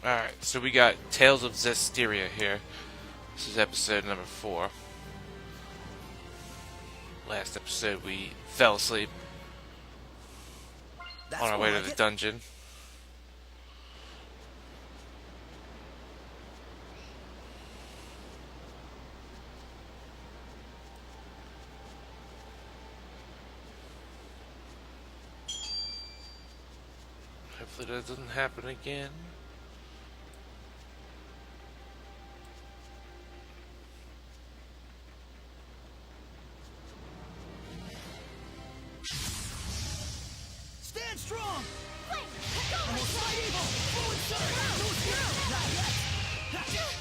Alright, so we got Tales of Zestiria here. This is episode number 4. Last episode we fell asleep on our way to the dungeon. Hopefully that doesn't happen again. Stand strong! Almost fight evil! Forward surge! No escape! Not yet!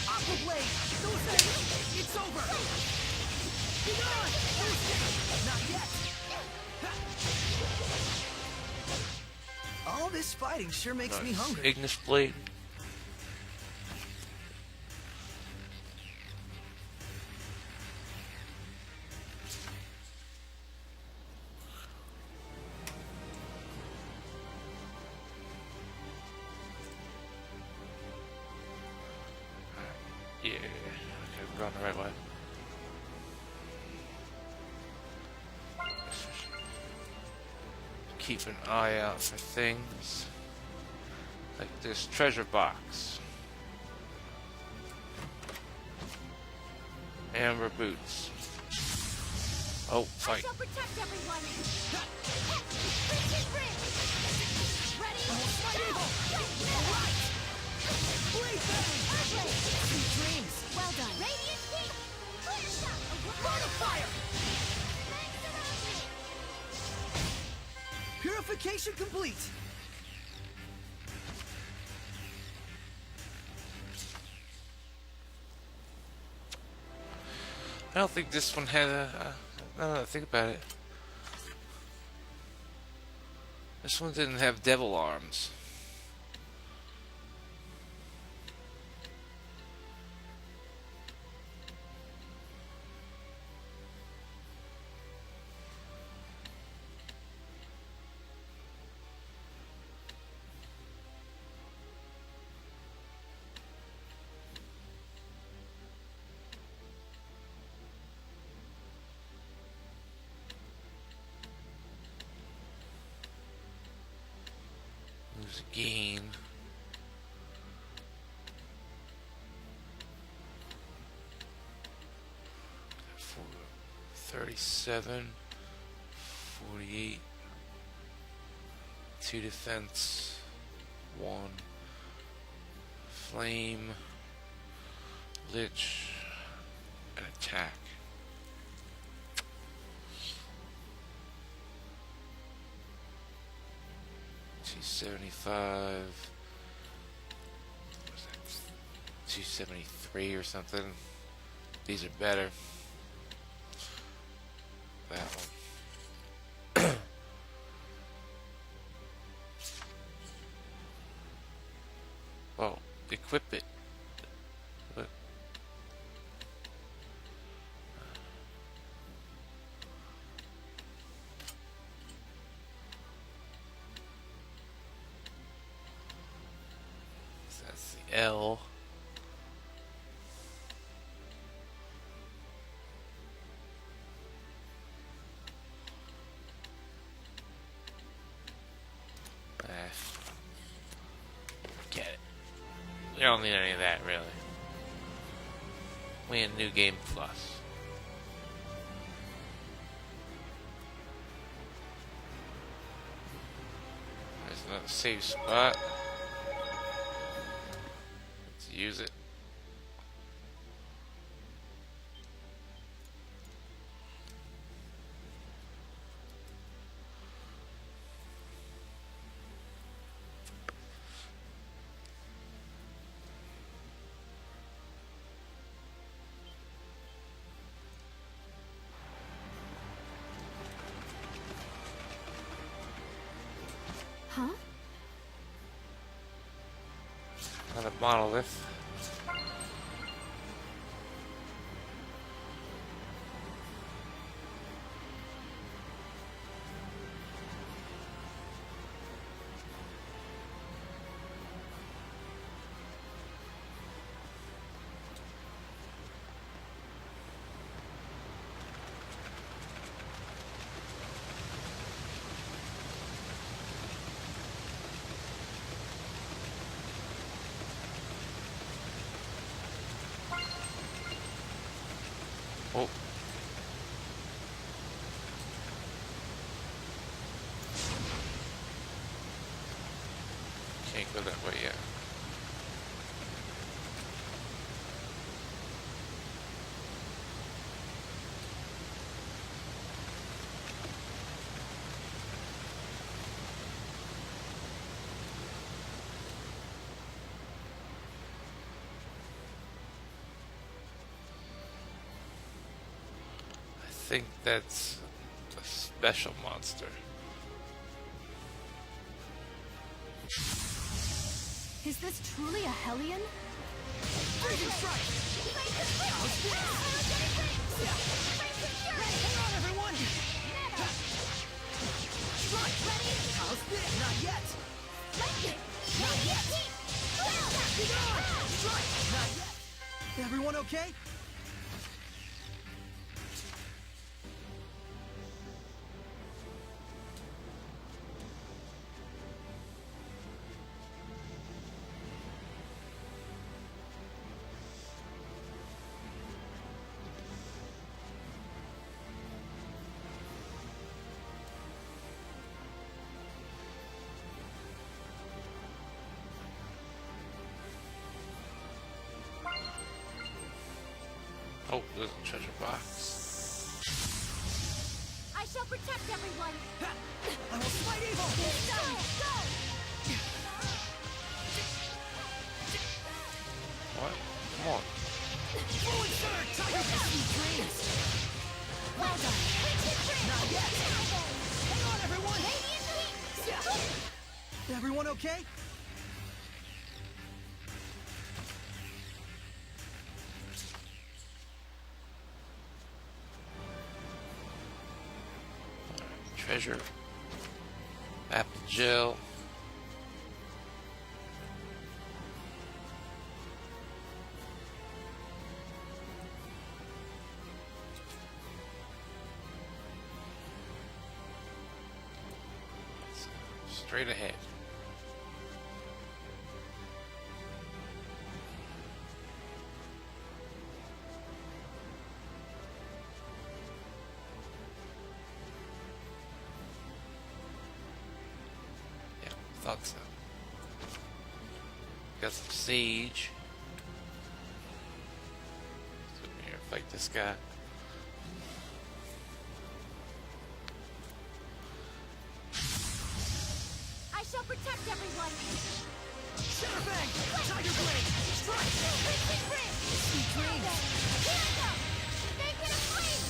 Aqua blade! No escape! It's over! Be gone! No escape! Not yet! All this fighting sure makes me hungry. Ignis blade. Yeah, okay, we're going the right way. Keep an eye out for things like this treasure box. Amber boots. Oh, fight. I shall protect everyone. Ready? Fight evil! Alright! Blade bang! Sweet dreams! Well done. Radiant heat. Clear shot. Lord of fire! Legs around me. Purification complete! I don't think this one had a. Now that I think about it, this one didn't have devil arms. Lose gain. For 37, 48, 2 defense, 1 flame, lich, and attack. $275. What's that? $273 or something. These are better. That one. Oh, equip it. What? That's the L. Forget it. We don't need any of that, really. We need New Game Plus. There's another safe spot. Let's use it. Huh? Another monolith. Oh. Can't go that way yet. I think that's a special monster. Is this truly a Hellion? Freezing strike! How's this? Hang on, everyone! Strike! How's this? Not yet! Not yet! Get on! Strike! Not yet! Everyone okay? Oh, there's a treasure box. I shall protect everyone. I will fight evil! Go! What? Come on. Forward surge! Tiger Sweet dreams! Well done. Not yet! Hang on, everyone! Radiant heat. Everyone okay? Treasure. Apple gel. Straight ahead. Yeah, thought so. Got some sage. Let's go here and fight this guy. I shall protect everyone. Shatter Bang! Tiger Blade! Strike! Sweet dreams. Here I go. Make it a flame.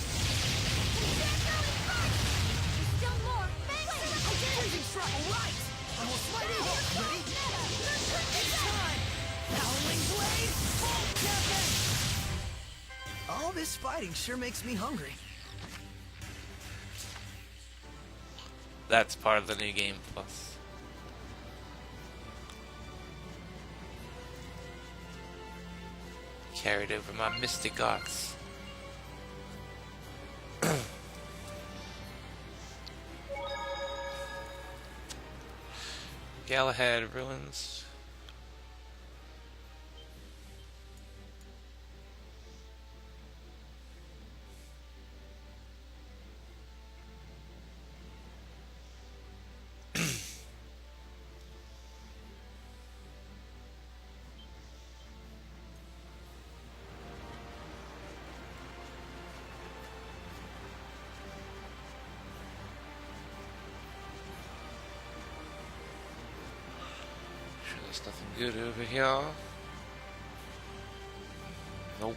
There's still more. I did it. Freezing strike! Alright! I will fight evil! Ready? It's time! Howling Blade! Full Captain! All this fighting sure makes me hungry. That's part of the new game plus. Carried over my mystic arts. Galahad ruins. Sure there's nothing good over here. Nope.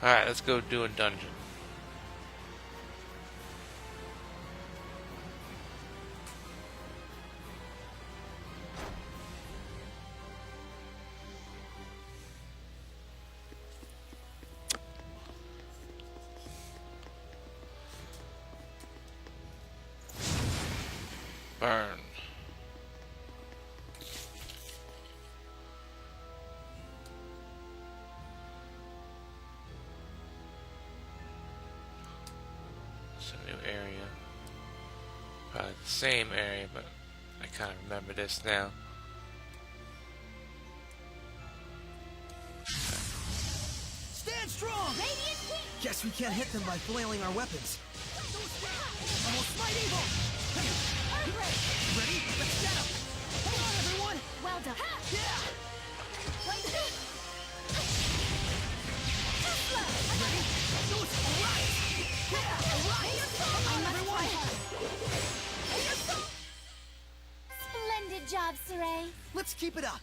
Alright, let's go do a dungeon. Burn. It's a new area. Probably the same area, but I kind of remember this now. Guess we can't hit them by flailing our weapons. Almost Smite Evil! Earthquake! Ready? Let's get him! Hang on, everyone! Well done. Yeah! Tesla! Ready? Those alright! Yeah, alright! Hang on, everyone! Splendid job, Saray. Let's keep it up.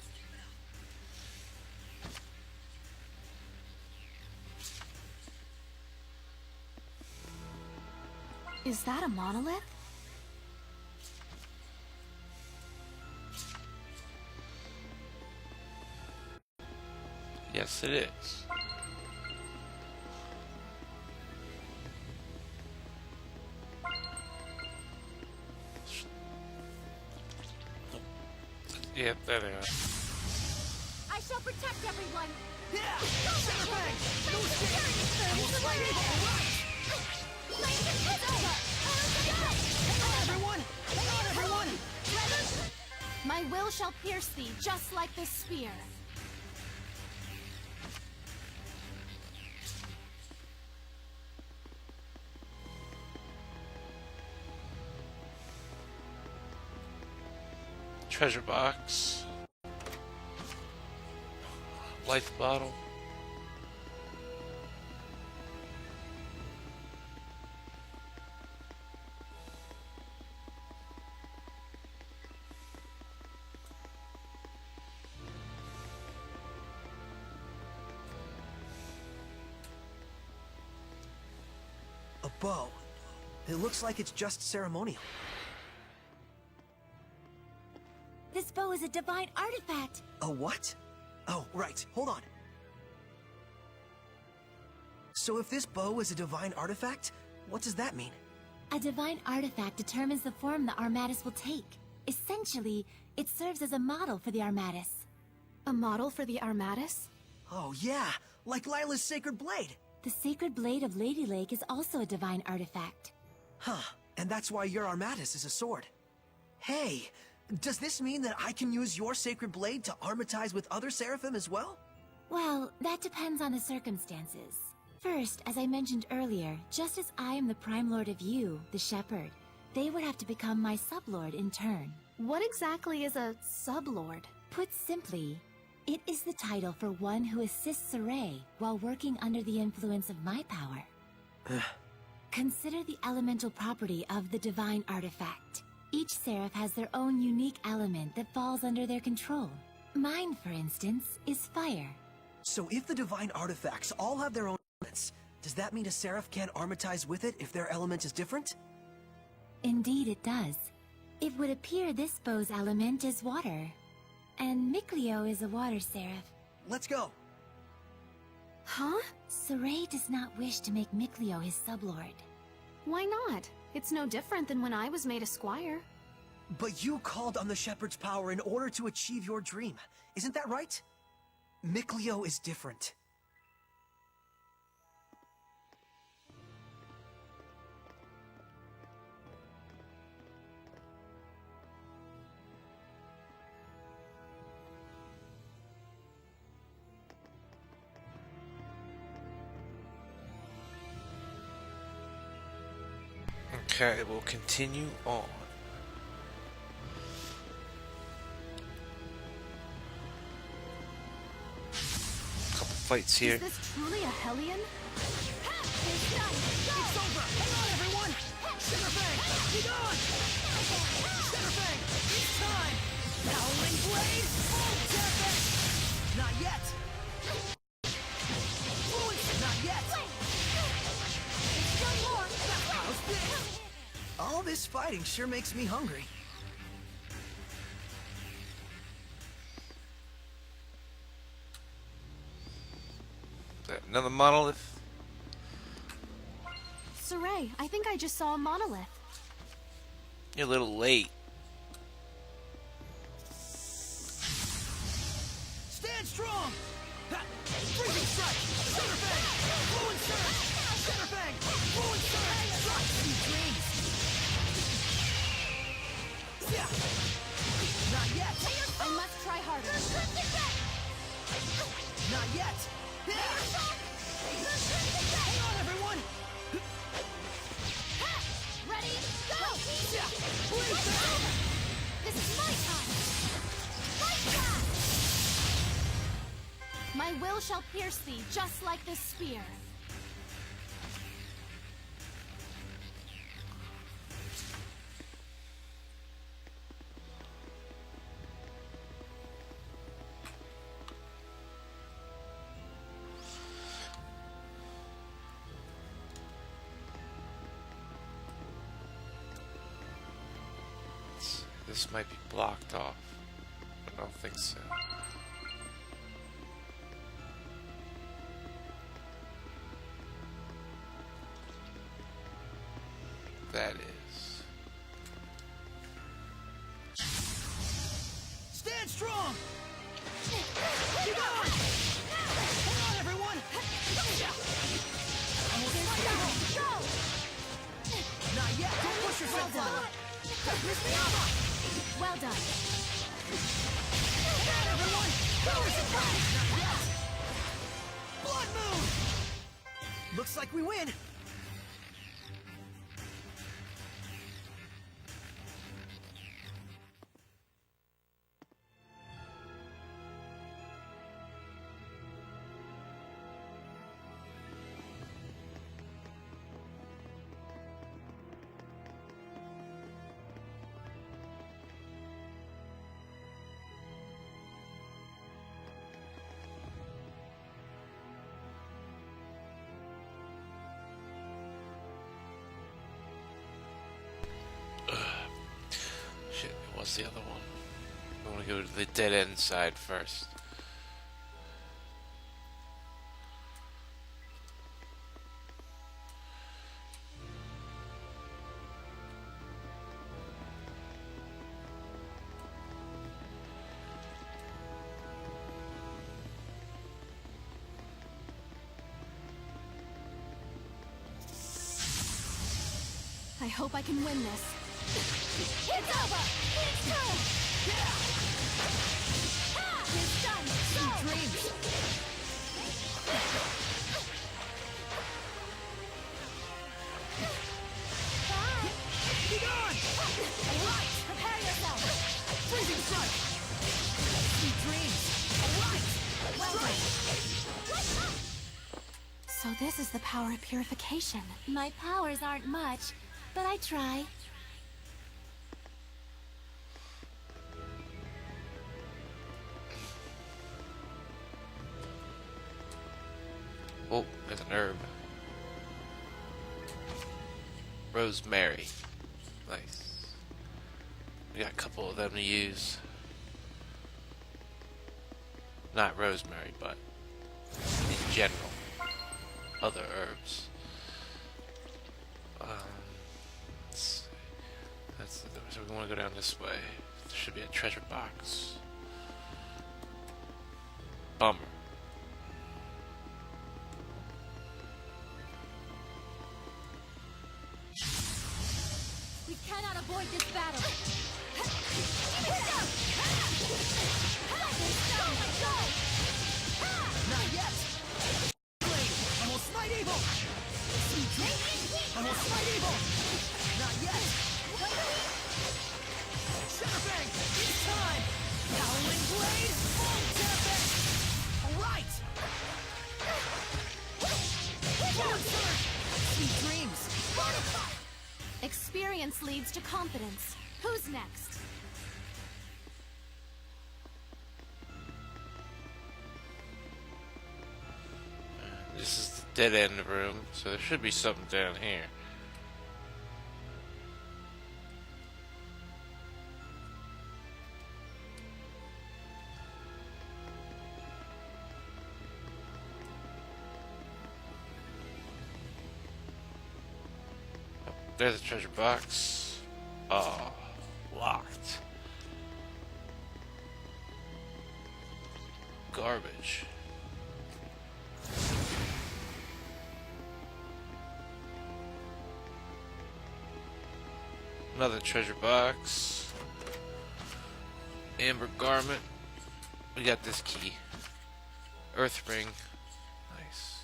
Is that a monolith? Yes, it is. Yep, there they are. I shall protect everyone. Yeah! Center bang! No escape! Almost Smite Evil! Alright! Hang on, everyone! Hang on, everyone! My will shall pierce thee, just like this spear. Treasure box. Life bottle. A bow. It looks like it's just ceremonial. This bow is a divine artifact. A what? Oh, right. Hold on. So if this bow is a divine artifact, what does that mean? A divine artifact determines the form the Armatus will take. Essentially, it serves as a model for the Armatus. A model for the Armatus? Oh, yeah. Like Lila's sacred blade. The sacred blade of Lady Lake is also a divine artifact. Huh. And that's why your Armatus is a sword. Hey, does this mean that I can use your sacred blade to armatize with other seraphim as well? Well, that depends on the circumstances. First, as I mentioned earlier, just as I am the Prime Lord of you, the Shepherd, they would have to become my sublord in turn. What exactly is a sublord? Put simply, it is the title for one who assists Saray while working under the influence of my power. Consider the elemental property of the divine artifact. Each seraph has their own unique element that falls under their control. Mine, for instance, is fire. So if the divine artifacts all have their own elements, does that mean a seraph can't armatize with it if their element is different? Indeed it does. It would appear this bow's element is water. And Mikleo is a water seraph. Let's go. Huh? Saray does not wish to make Mikleo his sublord. Why not? It's no different than when I was made a squire. But you called on the Shepherd's power in order to achieve your dream. Isn't that right? Mikleo is different. Okay, we'll continue on. Couple fights here. Is this truly a Hellion? It's over! Hang on, everyone! Shimmerfang! Be gone! Shimmerfang! It's time! Howling Blade! Full Tempest! Not yet! Fluid! Not yet! How's this? All this fighting sure makes me hungry. Another monolith. Saray, I think I just saw a monolith. You're a little late. Stand strong! Freezing strike! Shimmerfang! Fluid surge! Shimmerfang! Fluid surge! Strike! Sweet dreams! Yeah! Not yet! I must try harder. Not yet! Yeah! Hang on, everyone! Ready? Go! Yeah! Please, down! This is my time! Fight back! My will shall pierce thee, just like this spear. This might be blocked off. I don't think so. That is. Stand strong! Keep on! Hang on, everyone! Almost Go! not yet! Don't push yourself Well done. on! Miss me off! Well done. Hang on, everyone! Power surprise! Not yet! Blood moon! Looks like we win! Shit, what's the other one? I want to go to the dead end side first. I hope I can win this. It's over! It's through! It's done! Sweet dreams! Bye! Be gone! Alright! Prepare yourself! Freezing strike! Sweet dreams! Alright! Well done. So this is the power of purification. My powers aren't much, but I try. Oh, there's an herb. Rosemary. Nice. We got a couple of them to use. Not rosemary, but in general. Other herbs. Let's see. So we want to go down this way. There should be a treasure box. Bummer. We cannot avoid this battle. Not yet! Blade! Almost smite evil! Sweet dreams! Almost smite evil! Not yet! Shadowbang! It's time! Howling blade! Full tempest! Alright! Forward surge! Sweet dreams! Butterfly! Experience leads to confidence. Who's next? This is the dead end room, so there should be something down here. Oh, there's a treasure box. Oh, locked. Garbage. Another treasure box. Amber garment. We got this key. Earth ring. Nice.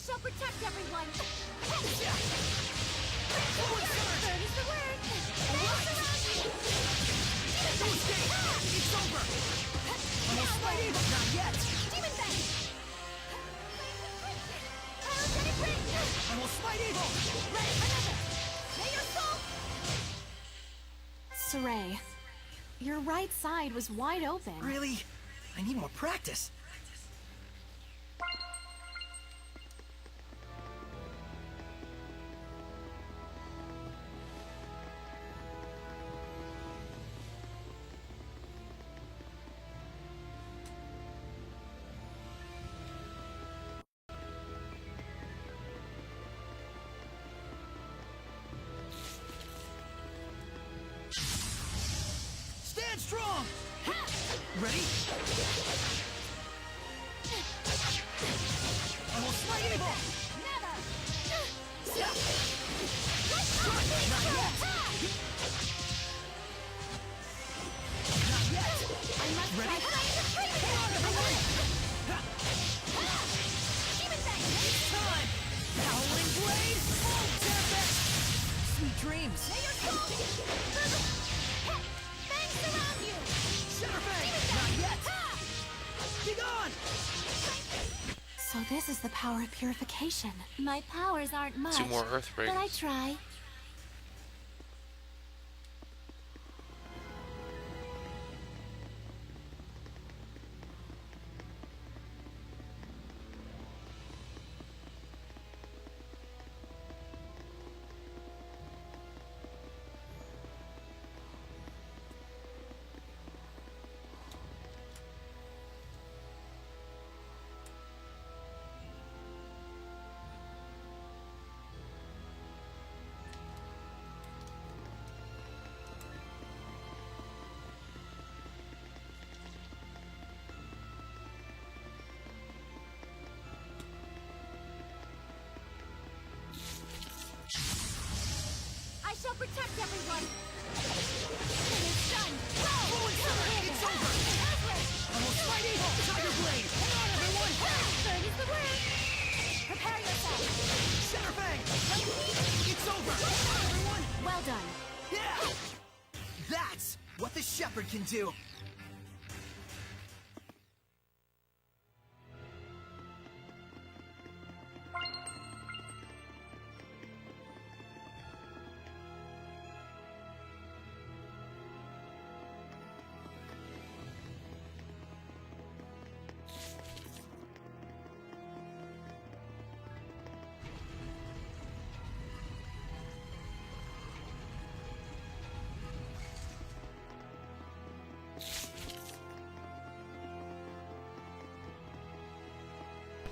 shall protect everyone. Forward surge! Burn is the word. Alright! No escape! It's over! Almost fight evil! Not yet! Demon Bang. Pyrogenic ring. Almost fight evil! Ready, another. May your soul. Saray, your right side was wide open. Really? I need more practice. Stand strong! Ready? Almost fight evil! Never. Not yet! Not yet! I must Ready? try to free Come on, everyone! Demon Bang. It's time! Howling Blade! Oh, Tempest! Sweet dreams! May your soul. Bangs around you. Shadowfang! Not yet! Be gone! So this is the power of purification. My powers aren't much, 2 more Earth but I rings. try. I shall protect everyone. It is done. Forward surge! It's over! Almost fight evil! Tiger Blade! Hang on, everyone! Burn is the word. Prepare yourself. Shadowfang! It's over! Come on, everyone! Well done. Yeah! That's what the Shepherd can do!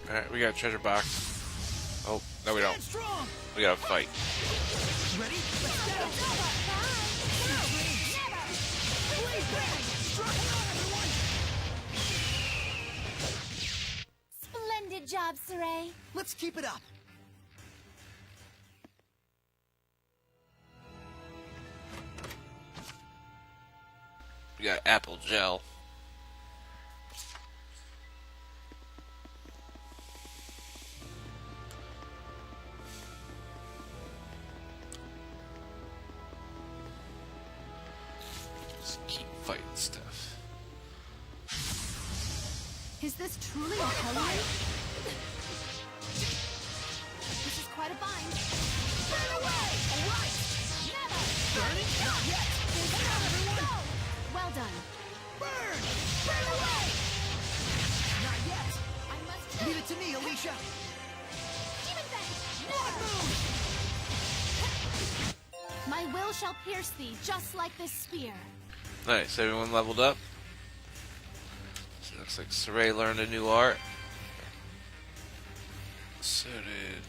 Alright, we got a treasure box. Oh, no we don't. Stand strong! We gotta fight. Ready? Let's go! Blade Bang! Strike on, everyone! Splendid job, Saray. Let's keep it up! We got apple gel. Just keep fighting stuff. Is this truly a Hellion? This is quite a bind. Burn away! Alright! Never. Burn it? Not yet! Hang on, everyone! Go. Well done. Burn! Burn away! Not yet! I must Leave it to me, Alicia! Demon Bang. Blood Moon! My will shall pierce thee, just like this spear. Nice, everyone leveled up. So it looks like Saray learned a new art. So did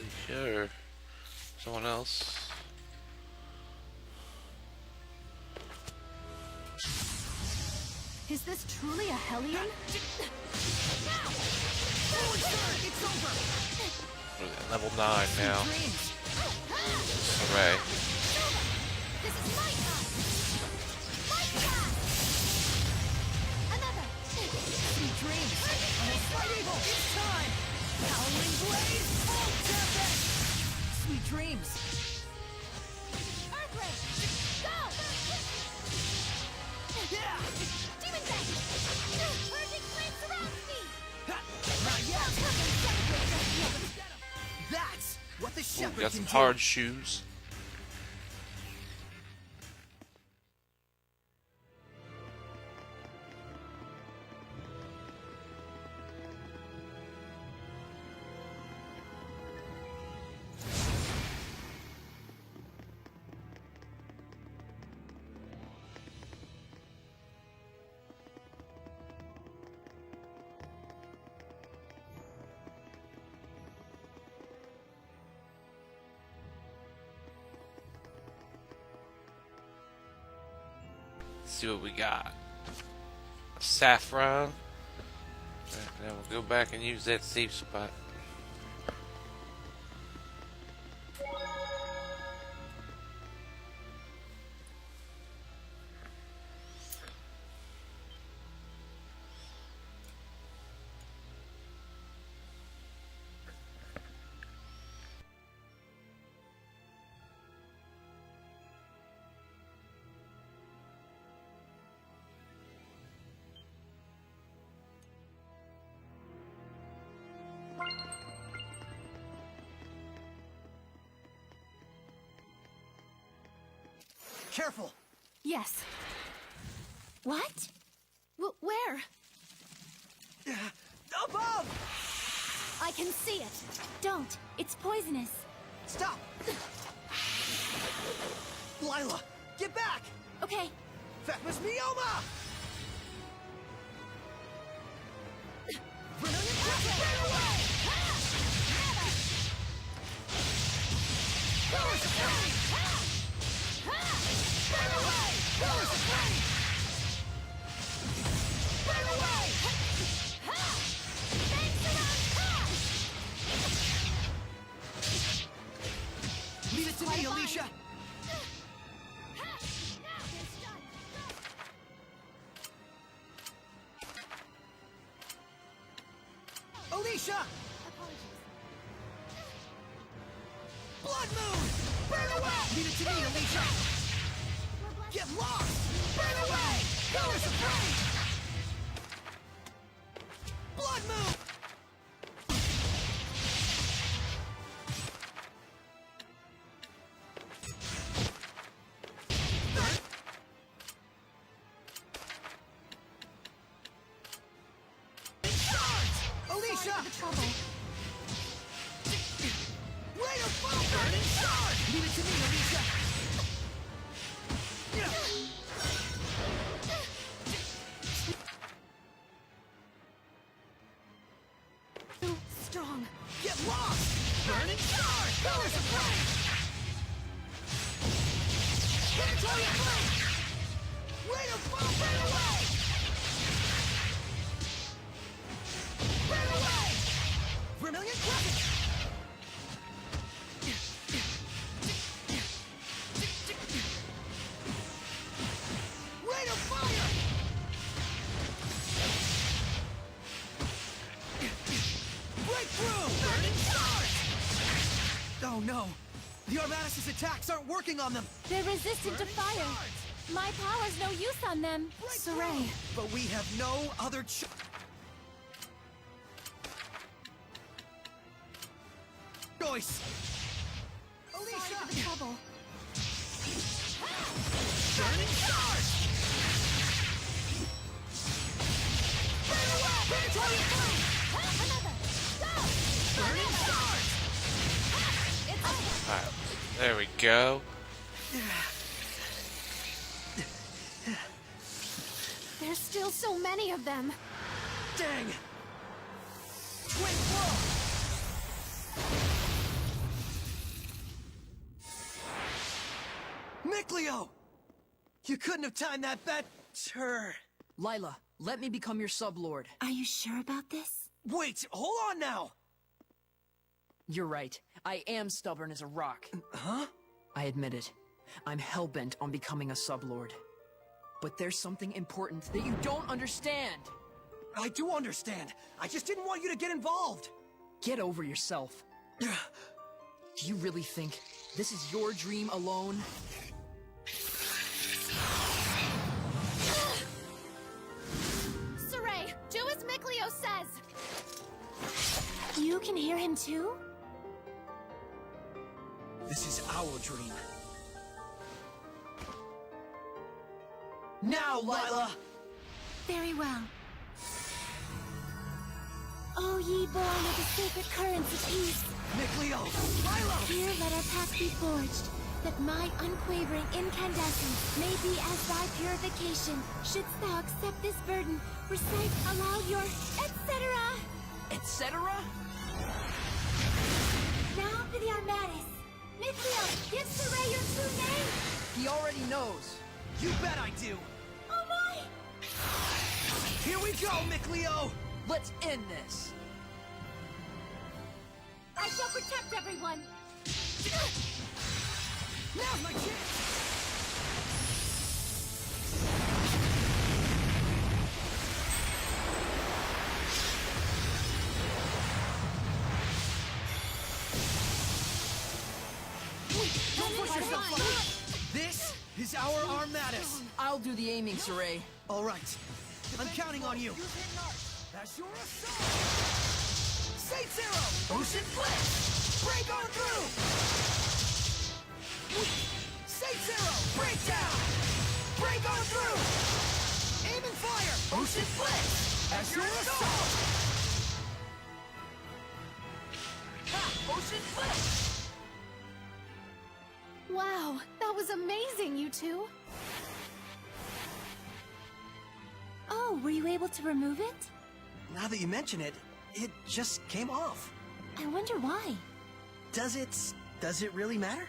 Alicia or someone else. Is this truly a Hellion? Forward surge! It's over! What are they, level 9 now. Dreams! Saray. This is my time. My path. Another. Sweet dreams! Almost fight evil! It's time! Howling Blade! Sweet dreams. Earthquake! Go! Yeah. Demon Bang! Purging flame surrounds me! Not yet. That's what the Ooh, shepherd got can some do. hard shoes. Let's see what we got. Saffron. Now we'll go back and use that safe spot. Careful. Yes. What? Where? Above! I can see it. Don't. It's poisonous. Stop! Lila, get back! Okay. Fatmas Mioma! Brilliant Get away! Powers of Flame! Get away! Powers of Flame! Get away! Leave it to me, Alicia! Alicia! Blood Moon! Burn away! Leave it to me, Alicia! Get lost! Burn away! Powers of Flame! Blood Moon! Alicia! The trouble. Ray of Fire! Burning Shard! Leave it to me, Alicia! Too strong. Get lost! Burning Shard! Powers of Flame! Planetary Flame! Ray of Fire! Burn away! Burn away! Vermilion Crescent! Rain of Fire! Breakthrough! Burning Charge! Oh no! The Armatus' attacks aren't working on them! They're resistant to fire. My power's no use on them. Saray. But we have no other choice! Alicia! Sorry for the trouble. Burning Charge! Burn away! Planetary Flame! Another. Go! Burning Charge! It's over. Alright, there we go. There's still so many of them. Dang! Twin Flow! Miclio! You couldn't have timed that better. Lila, let me become your sublord. Are you sure about this? Wait, hold on now! You're right. I am stubborn as a rock. Huh? I admit it. I'm hell-bent on becoming a sublord. But there's something important that you don't understand. I do understand. I just didn't want you to get involved. Get over yourself. Do you really think this is your dream alone? Saray, do as Mikleo says! You can hear him too? This is our dream. Now, Lila! Very well. O ye born of the sacred currents of peace, Mikleo! here let our path be forged, that my unquavering incandescence may be as thy purification. Shouldst thou accept this burden, recite aloud your etc. Etc.? Now for the Armatis. Mikleo, give Saray your true name! He already knows. You bet I do! Oh my! Here we go, Mikleo! Let's end this. I shall protect everyone! Now's my chance! Don't push yourself, Lila. This is our Armatis! I'll do the aiming, Saray. Alright, I'm counting on you. As your assault! Saint Zero! Ocean Blitz! Break on through! Saint Zero! Break down! Break on through! Aim and fire! Ocean Blitz! As your assault! Ha! Ocean Blitz! Wow, that was amazing, you two! Oh, were you able to remove it? Now that you mention it, it just came off. I wonder why. Does it really matter?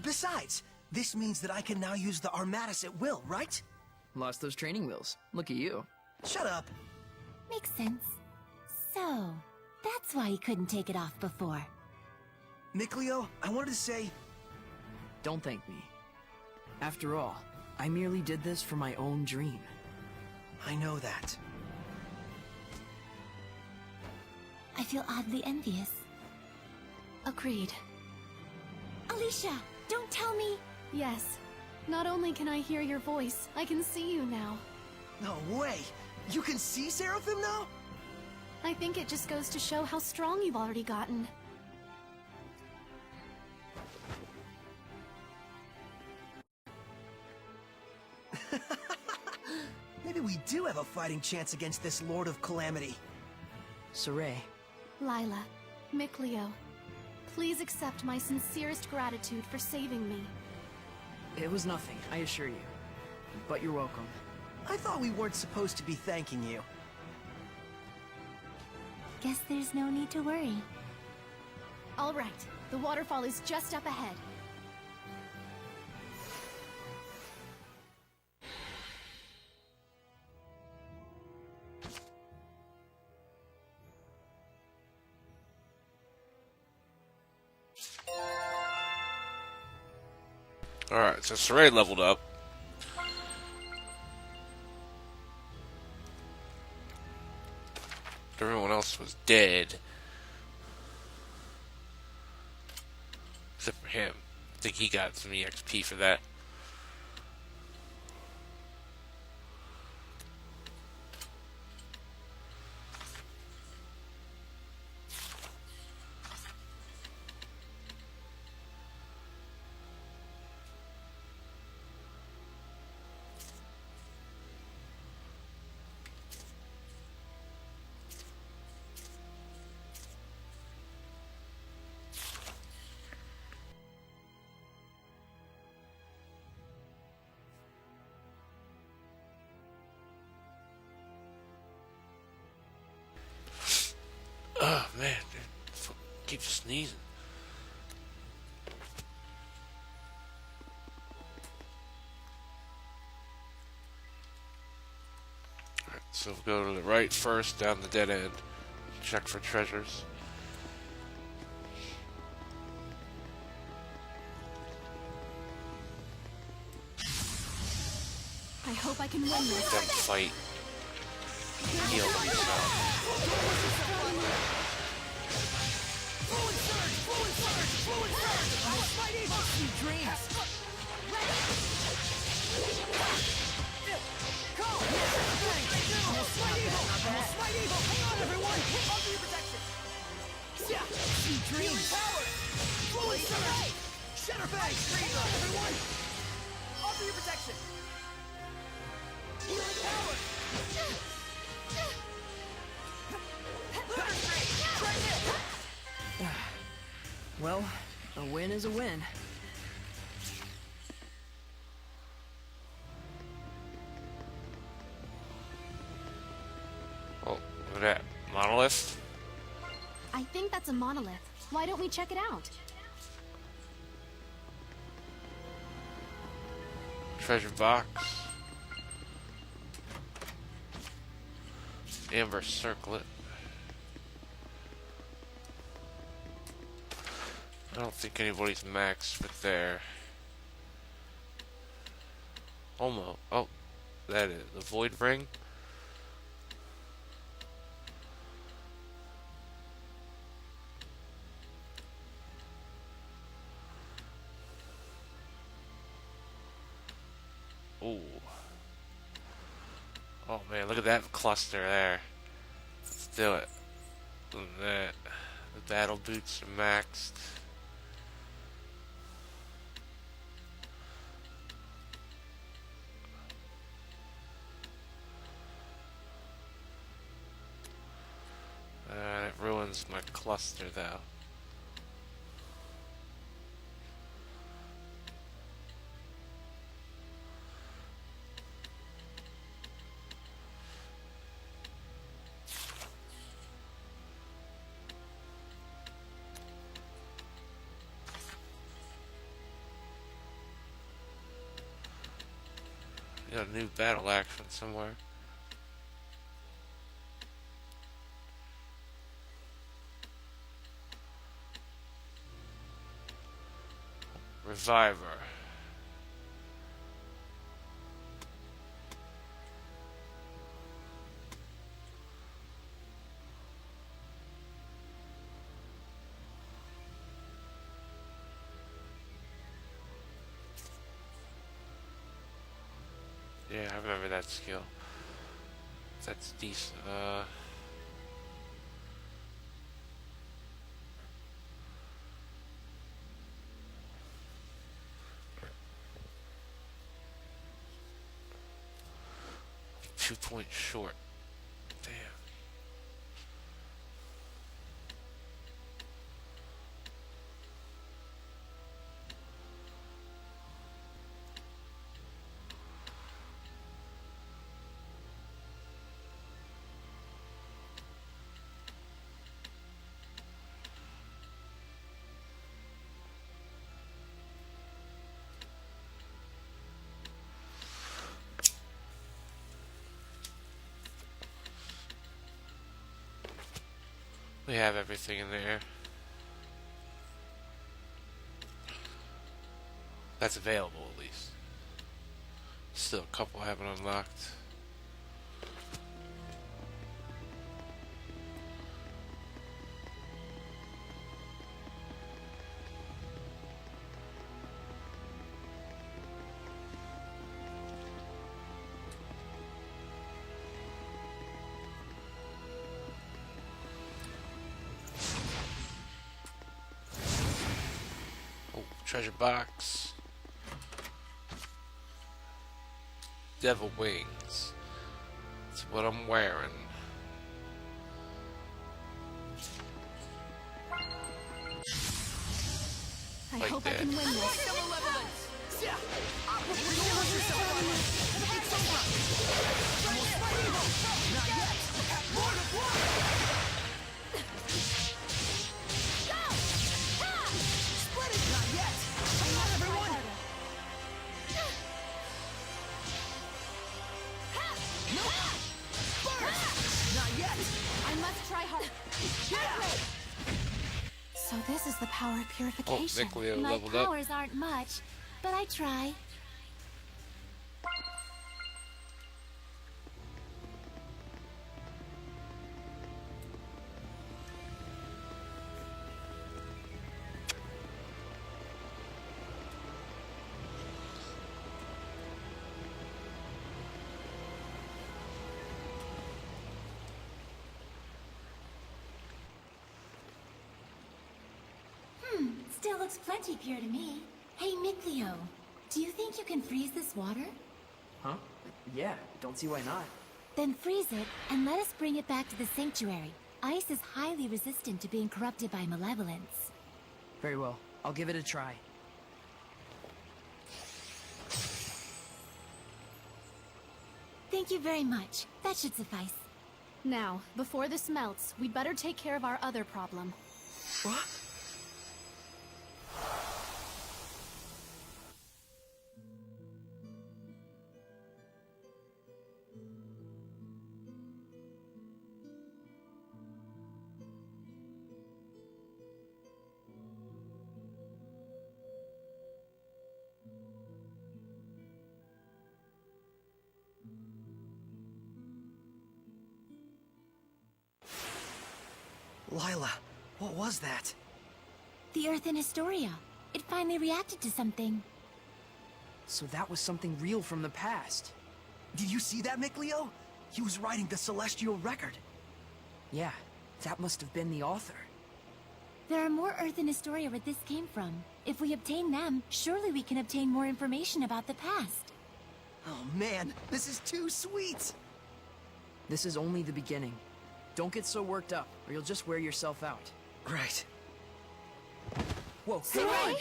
Besides, this means that I can now use the Armatis at will, right? Lost those training wheels. Look at you. Shut up. Makes sense. So, that's why he couldn't take it off before. Mikleo, I wanted to say, Don't thank me. After all, I merely did this for my own dream. I know that. I feel oddly envious. Agreed. Alicia, don't tell me! Yes. Not only can I hear your voice, I can see you now. No way! You can see Seraphim now? I think it just goes to show how strong you've already gotten. Maybe we do have a fighting chance against this Lord of Calamity. Saray, Lila, Mikleo, please accept my sincerest gratitude for saving me. it was nothing, I assure you. But you're welcome. I thought we weren't supposed to be thanking you. Guess there's no need to worry. All right, the waterfall is just up ahead. Alright, so Saray leveled up. Everyone else was dead. Except for him. I think he got some EXP for that. Oh man, dude. Keep sneezing. Alright, so we'll go to the right first, down the dead end. Check for treasures. I hope I can win this. Them fight. Heal themselves. Sweet dreams. Go! Almost smite evil! Almost smite evil! Hang on, everyone! Under your protection! Yeah! Sweet dreams! Power! Fluid surge! Shatter bang! Hang on, everyone! Offer your protection! Healing power! Try this! Well, a win is a win. Oh, look at that. Monolith? I think that's a monolith. Why don't we check it out? Treasure box. Amber circlet. I don't think anybody's maxed with their Almost. Oh, that is the void ring. Ooh. Oh man, look at that cluster there. Let's do it. Look at that. The battle boots are maxed. It ruins my cluster though. Got a new battle action somewhere. Reviver. Yeah, I remember that skill. That's decent. 2 points short. Damn. We have everything in there. That's available at least. Still a couple I haven't unlocked. Treasure box. Devil wings. That's what I'm wearing. I Like hope I that. can win this. Still malevolence! Yeah! Realize yourself, buddy. It's over! Almost fight evil! Not yet! Lord of Blood! Split it! Not yet! Hang on, everyone! Nope! Burst! Not yet! I must try hard. Yeah! So this is the power of purification. Nickleo My leveled up. powers aren't much, but I try. Still looks plenty pure to me. Hey, Mikleo, do you think you can freeze this water? Huh? Yeah, don't see why not. Then freeze it, and let us bring it back to the sanctuary. Ice is highly resistant to being corrupted by malevolence. Very well. I'll give it a try. Thank you very much. That should suffice. Now, before this melts, we'd better take care of our other problem. What? Lila, what was that? The Earth in Historia. It finally reacted to something. So that was something real from the past. Did you see that, Mikleo? He was writing the Celestial Record. Yeah, that must have been the author. There are more Earth in Historia where this came from. If we obtain them, surely we can obtain more information about the past. Oh man, this is too sweet! This is only the beginning. Don't get so worked up, or you'll just wear yourself out. Right. Whoa, Sarai! hang on!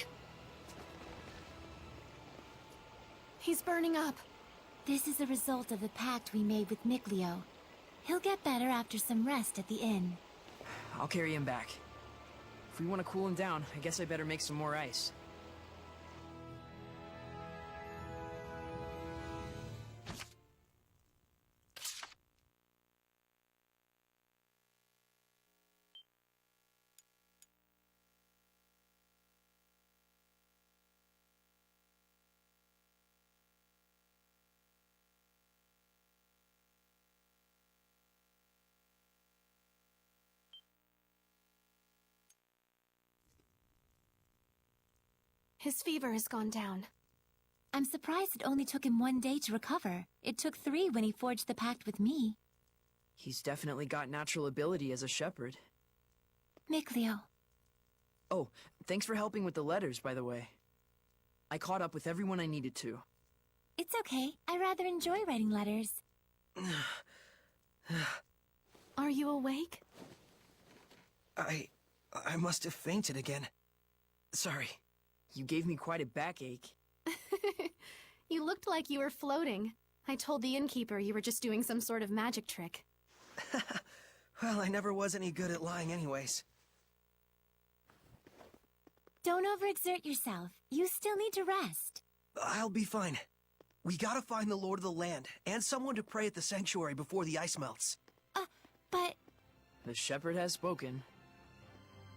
He's burning up. This is a result of the pact we made with Mikleo. He'll get better after some rest at the inn. I'll carry him back. If we want to cool him down, I guess I better make some more ice. His fever has gone down. I'm surprised it only took him 1 day to recover. It took 3 when he forged the pact with me. He's definitely got natural ability as a shepherd. Mikleo. Oh, thanks for helping with the letters, by the way. I caught up with everyone I needed to. It's okay. I rather enjoy writing letters. Are you awake? I must have fainted again. Sorry. You gave me quite a backache. You looked like you were floating. I told the innkeeper you were just doing some sort of magic trick. Well, I never was any good at lying anyways. Don't overexert yourself. You still need to rest. I'll be fine. We gotta find the Lord of the Land, and someone to pray at the sanctuary before the ice melts. But... The shepherd has spoken.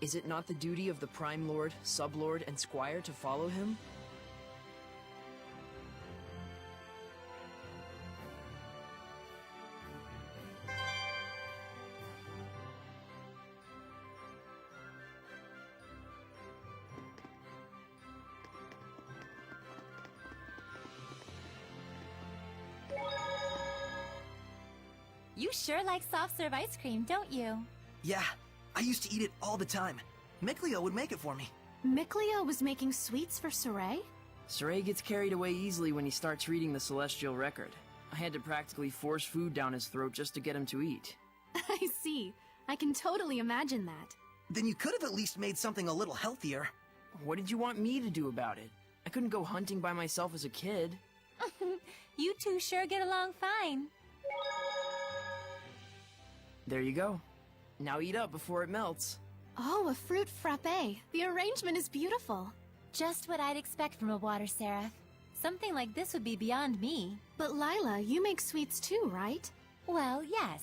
Is it not the duty of the Prime Lord, Sublord, and Squire to follow him? You sure like soft-serve ice cream, don't you? Yeah, I used to eat it all the time. Mikleo would make it for me. Mikleo was making sweets for Sarai? Sarai gets carried away easily when he starts reading the Celestial Record. I had to practically force food down his throat just to get him to eat. I see. I can totally imagine that. Then you could have at least made something a little healthier. What did you want me to do about it? I couldn't go hunting by myself as a kid. You two sure get along fine. There you go. Now eat up before it melts. Oh, a fruit frappe. The arrangement is beautiful. Just what I'd expect from a water seraph. Something like this would be beyond me. But Lila, you make sweets too, right? Well, yes.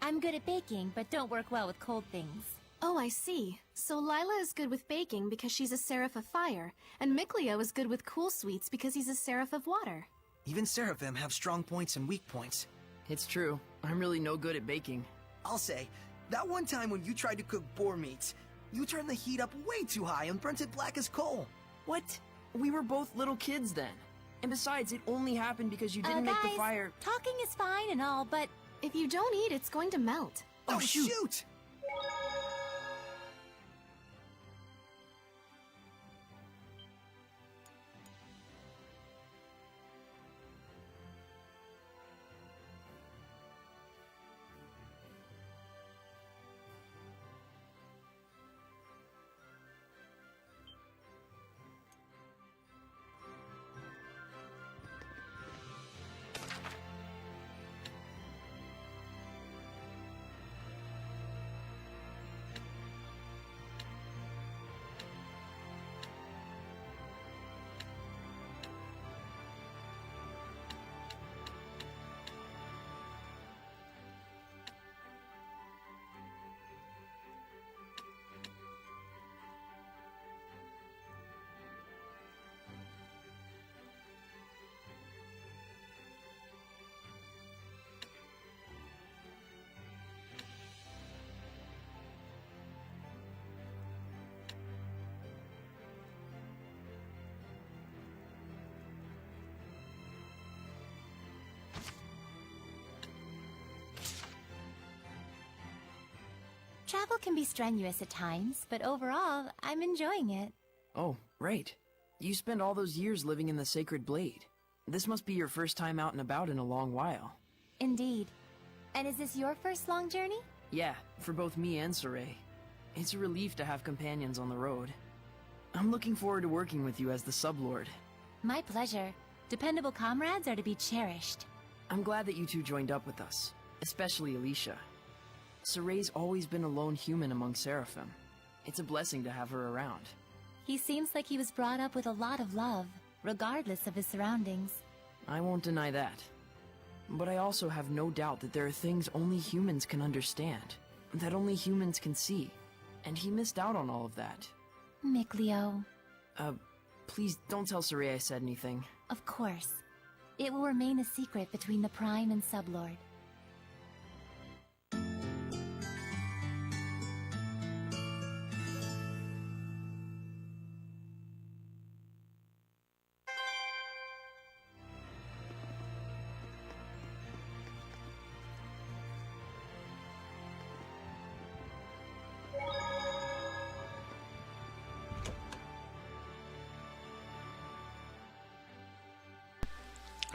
I'm good at baking, but don't work well with cold things. Oh, I see. So Lila is good with baking because she's a seraph of fire, and Mikleo is good with cool sweets because he's a seraph of water. Even seraphim have strong points and weak points. It's true. I'm really no good at baking. I'll say, that one time when you tried to cook boar meat, you turned the heat up way too high and burnt it black as coal. What? We were both little kids then. And besides, it only happened because you didn't make the Guys, fire. talking is fine and all, but If you don't eat, it's going to melt. Oh, shoot! Travel can be strenuous at times, but overall, I'm enjoying it. Oh, right. You spent all those years living in the Sacred Blade. This must be your first time out and about in a long while. Indeed. And is this your first long journey? Yeah, for both me and Saray. It's a relief to have companions on the road. I'm looking forward to working with you as the Sublord. My pleasure. Dependable comrades are to be cherished. I'm glad that you two joined up with us, especially Alicia. Saray's always been a lone human among Seraphim. It's a blessing to have her around. He seems like he was brought up with a lot of love, regardless of his surroundings. I won't deny that. But I also have no doubt that there are things only humans can understand, that only humans can see. And he missed out on all of that. Mikleo. Please don't tell Saray I said anything. Of course. It will remain a secret between the Prime and Sublord.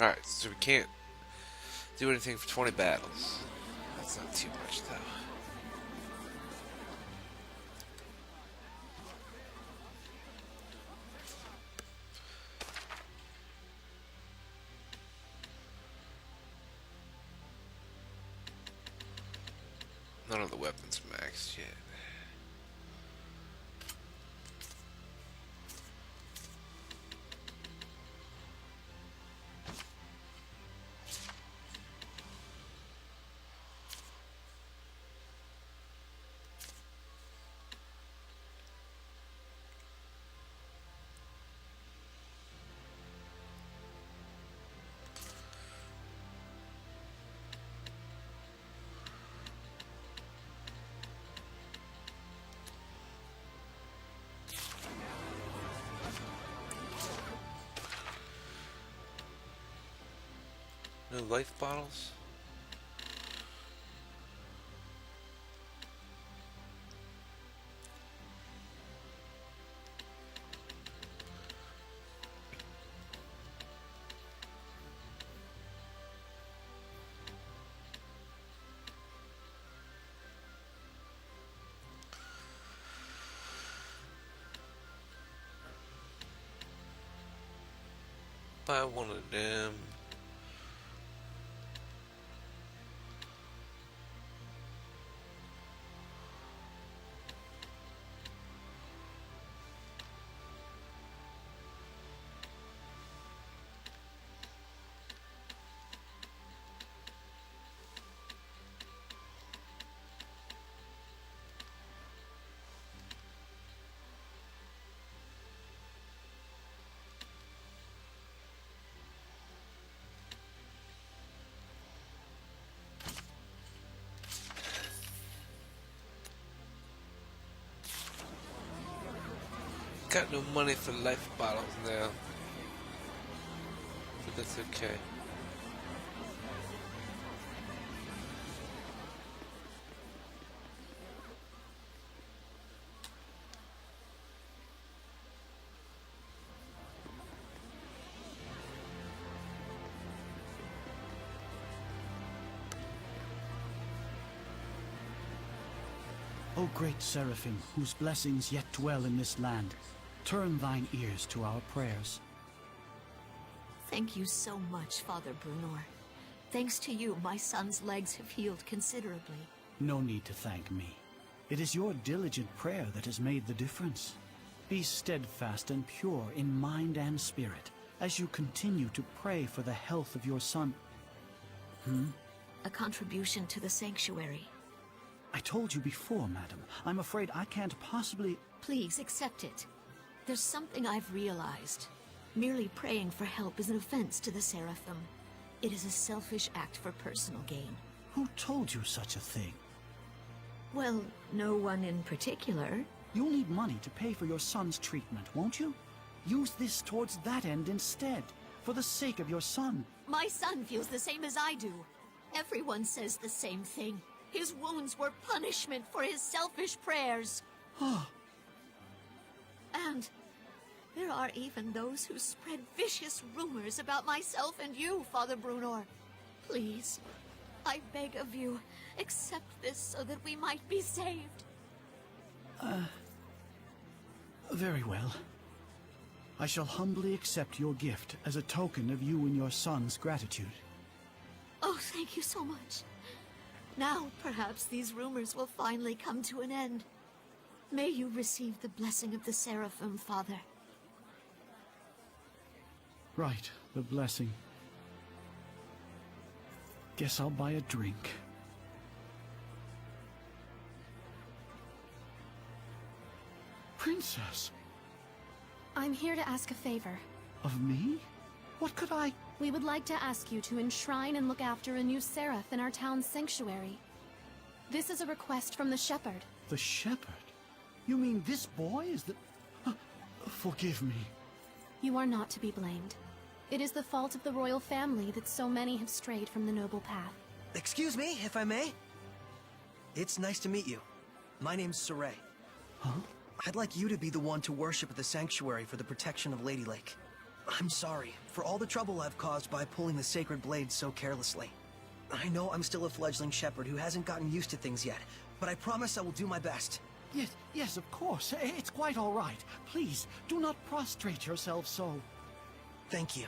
Alright, so we can't do anything for 20 battles. That's not too much, though. None of the weapons maxed yet. No life bottles? Buy one of them. Got no money for life bottles now. But that's okay. O great Seraphim, whose blessings yet dwell in this land, turn thine ears to our prayers. Thank you so much, Father Brunor. Thanks to you, my son's legs have healed considerably. No need to thank me. It is your diligent prayer that has made the difference. Be steadfast and pure in mind and spirit as you continue to pray for the health of your son. A contribution to the sanctuary. I told you before, madam. I'm afraid I can't possibly... Please accept it. There's something I've realized. Merely praying for help is an offense to the Seraphim. It is a selfish act for personal gain. Who told you such a thing? Well, no one in particular. You'll need money to pay for your son's treatment, won't you? Use this towards that end instead, for the sake of your son. My son feels the same as I do. Everyone says the same thing. His wounds were punishment for his selfish prayers. And there are even those who spread vicious rumors about myself and you, Father Brunor. Please, I beg of you, accept this so that we might be saved. Very well. I shall humbly accept your gift as a token of you and your son's gratitude. Oh, thank you so much. Now, perhaps these rumors will finally come to an end. May you receive the blessing of the Seraphim, Father. Right, the blessing. Guess I'll buy a drink. Princess, I'm here to ask a favor. of me? What could I... We would like to ask you to enshrine and look after a new seraph in our town's sanctuary. This is a request from the shepherd. The shepherd? You mean this boy is the... Forgive me. You are not to be blamed. It is the fault of the royal family that so many have strayed from the noble path. Excuse me, if I may? It's nice to meet you. My name's Saray. Huh? I'd like you to be the one to worship at the sanctuary for the protection of Lady Lake. I'm sorry for all the trouble I've caused by pulling the sacred blade so carelessly. I know I'm still a fledgling shepherd who hasn't gotten used to things yet, but I promise I will do my best. Yes, of course. It's quite all right. Please, do not prostrate yourself so. Thank you.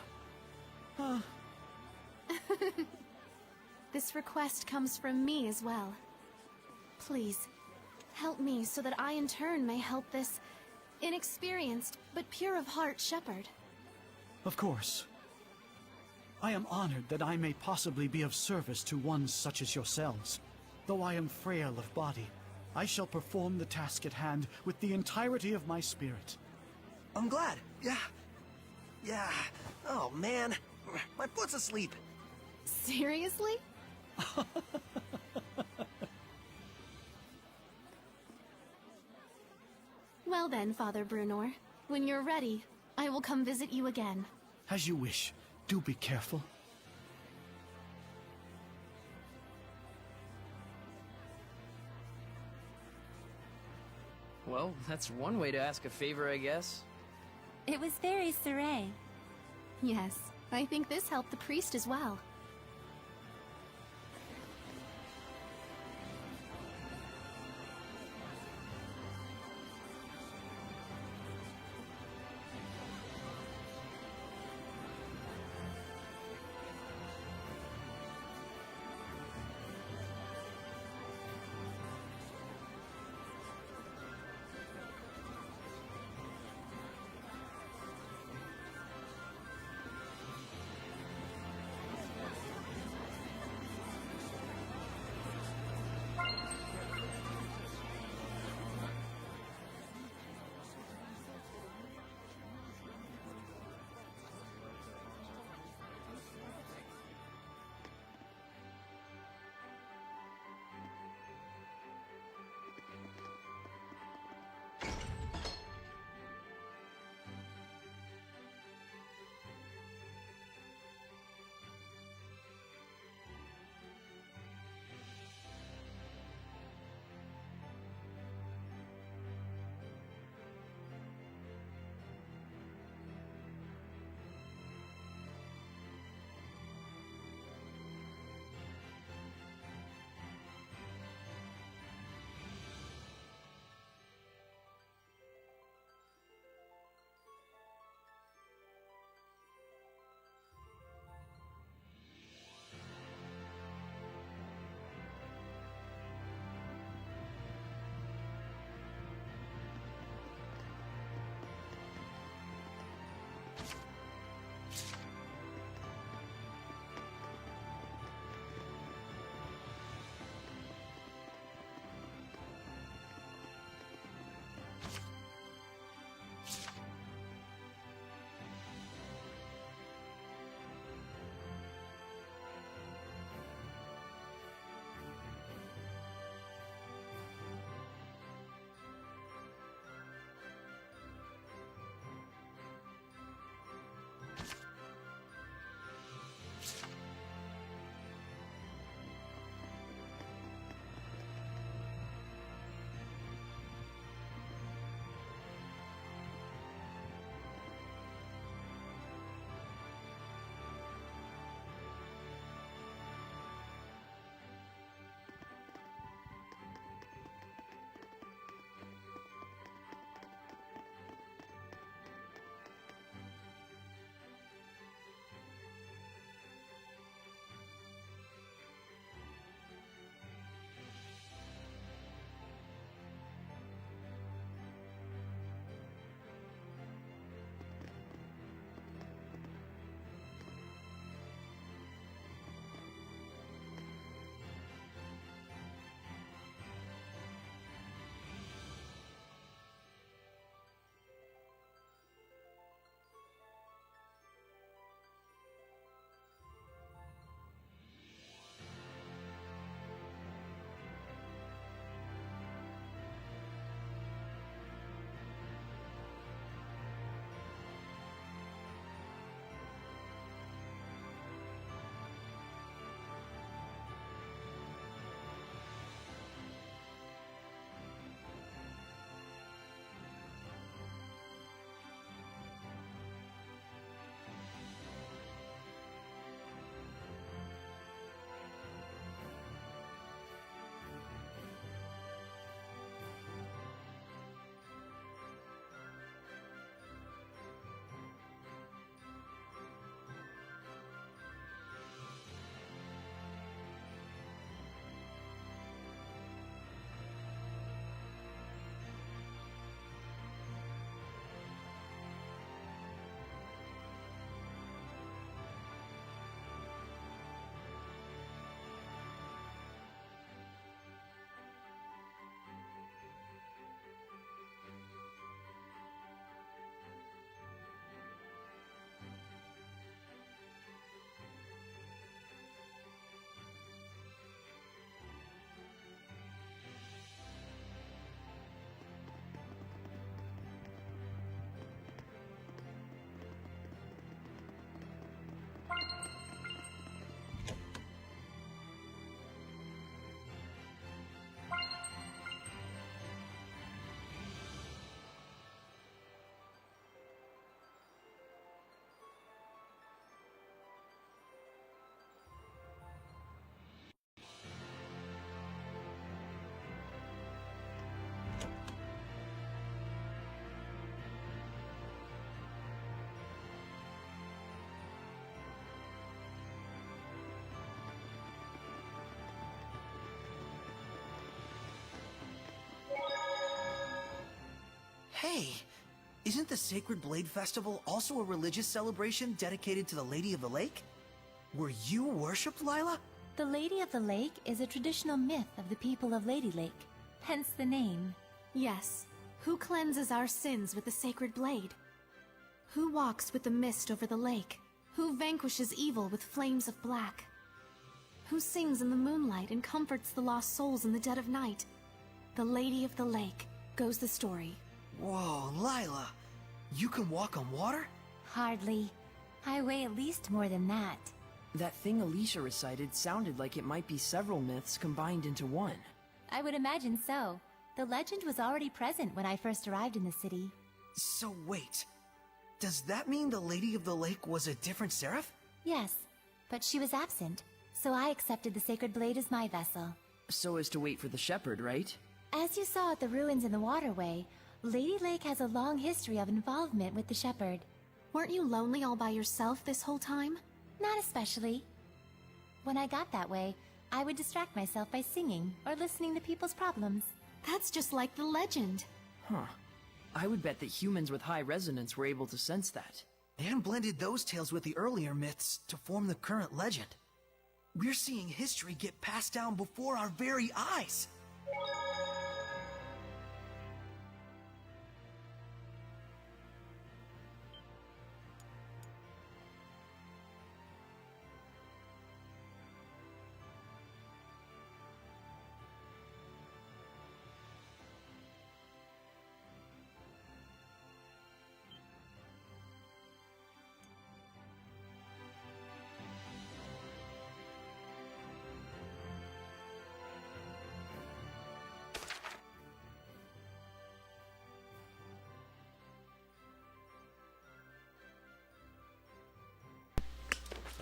This request comes from me as well. Please, help me so that I in turn may help this inexperienced but pure of heart shepherd. Of course. I am honored that I may possibly be of service to ones such as yourselves. Though I am frail of body, I shall perform the task at hand with the entirety of my spirit. I'm glad. Yeah. Oh, man. My foot's asleep. Seriously? Well then, Father Brunor, when you're ready, I will come visit you again. As you wish. Do be careful. Well, that's one way to ask a favor, I guess. It was very Saray. Yes, I think this helped the priest as well. Hey, isn't the Sacred Blade Festival also a religious celebration dedicated to the Lady of the Lake? Were you worshipped, Lila? The Lady of the Lake is a traditional myth of the people of Lady Lake, hence the name. Yes. Who cleanses our sins with the sacred blade? Who walks with the mist over the lake? Who vanquishes evil with flames of black? Who sings in the moonlight and comforts the lost souls in the dead of night? The Lady of the Lake, goes the story. Whoa, Lila. You can walk on water? Hardly. I weigh at least more than that. That thing Alicia recited sounded like it might be several myths combined into one. I would imagine so. The legend was already present when I first arrived in the city. So wait, does that mean the Lady of the Lake was a different seraph? Yes, but she was absent, so I accepted the Sacred Blade as my vessel. So as to wait for the shepherd, right? As you saw at the ruins in the waterway, Lady Lake has a long history of involvement with the shepherd. Weren't you lonely all by yourself this whole time? Not especially. When I got that way, I would distract myself by singing or listening to people's problems. That's just like the legend. Huh. I would bet that humans with high resonance were able to sense that. And blended those tales with the earlier myths to form the current legend. We're seeing history get passed down before our very eyes.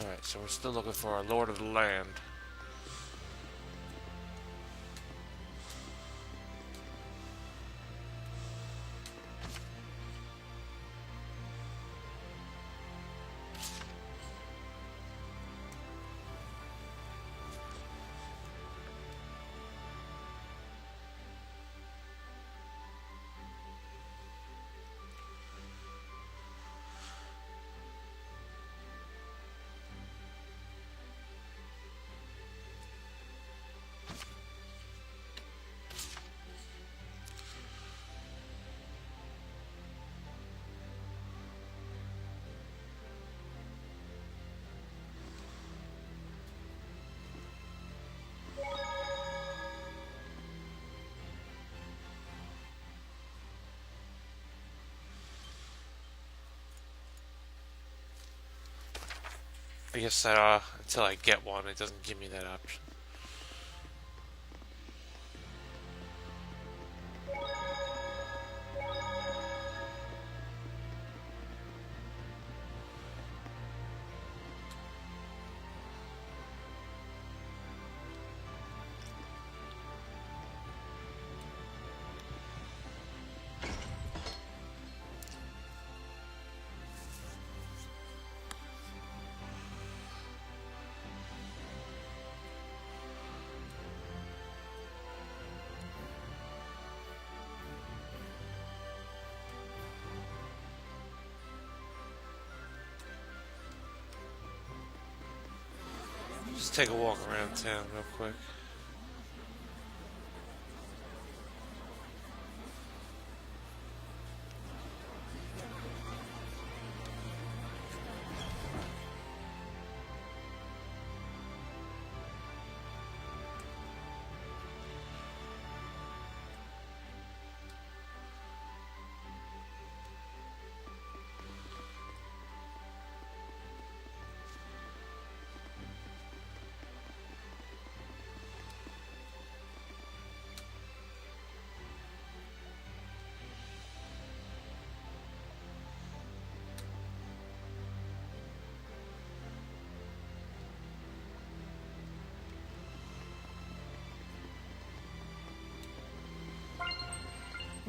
Alright, so we're still looking for our Lord of the Land. I guess that, until I get one, it doesn't give me that option. Just take a walk around town real quick.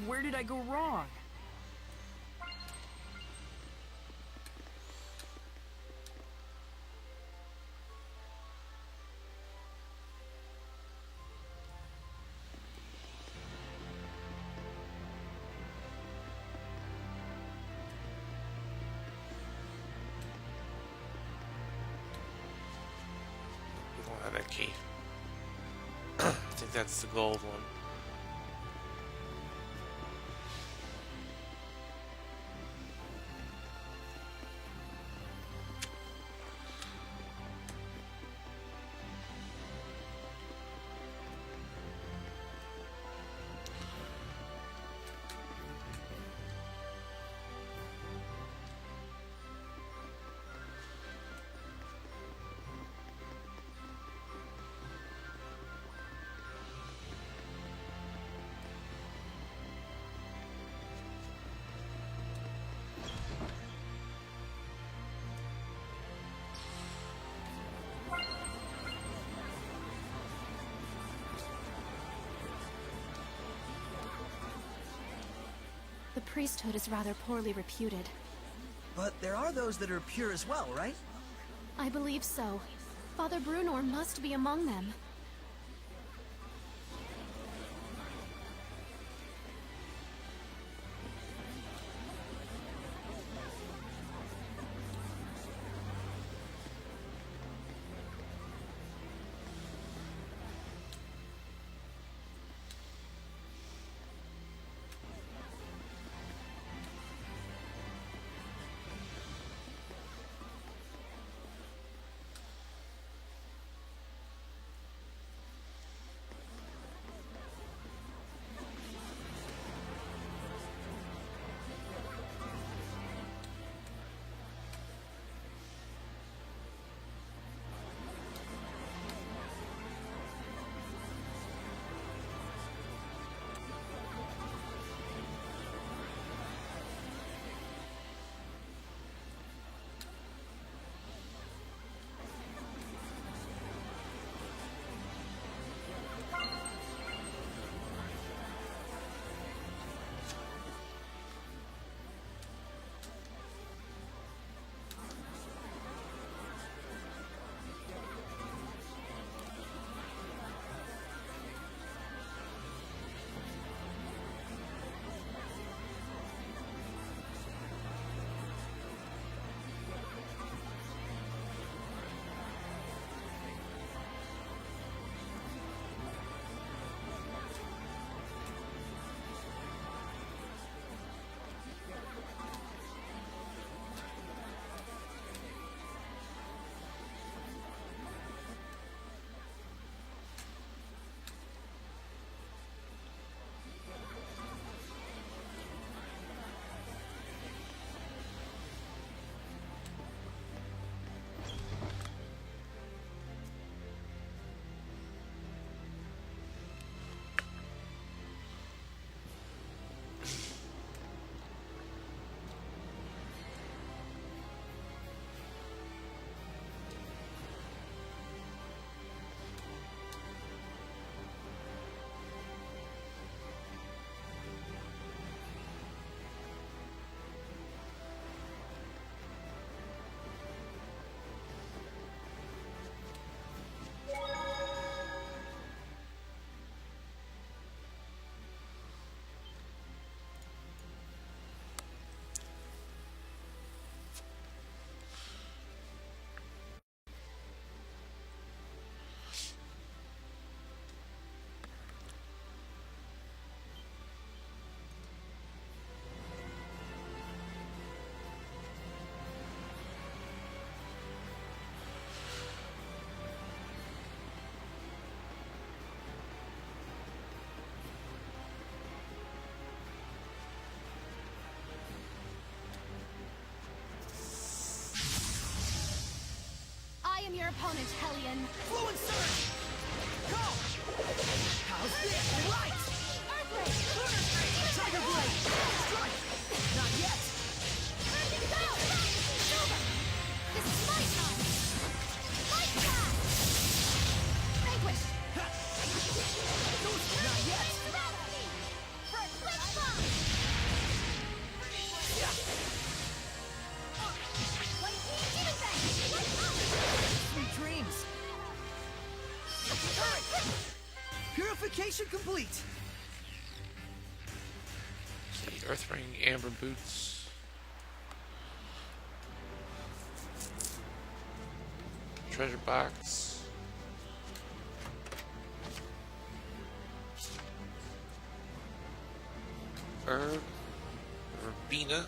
Where did I go wrong? key. I think that's the gold one. The priesthood is rather poorly reputed. But there are those that are pure as well, right? I believe so. Father Brunor must be among them. I am your opponent, Hellion. Fluent surge! Go! How's this? Right! Earthblade! Lunar Strike! Tiger Blade! Strike! Not yet! Burning Bow! It's over! This is my time! Light Path! Vanquish! Not yet! First Quick Bomb! Demon Fang! Sweet dreams! Purification complete! The Earthring Amber Boots. Treasure box. herb. Verbena.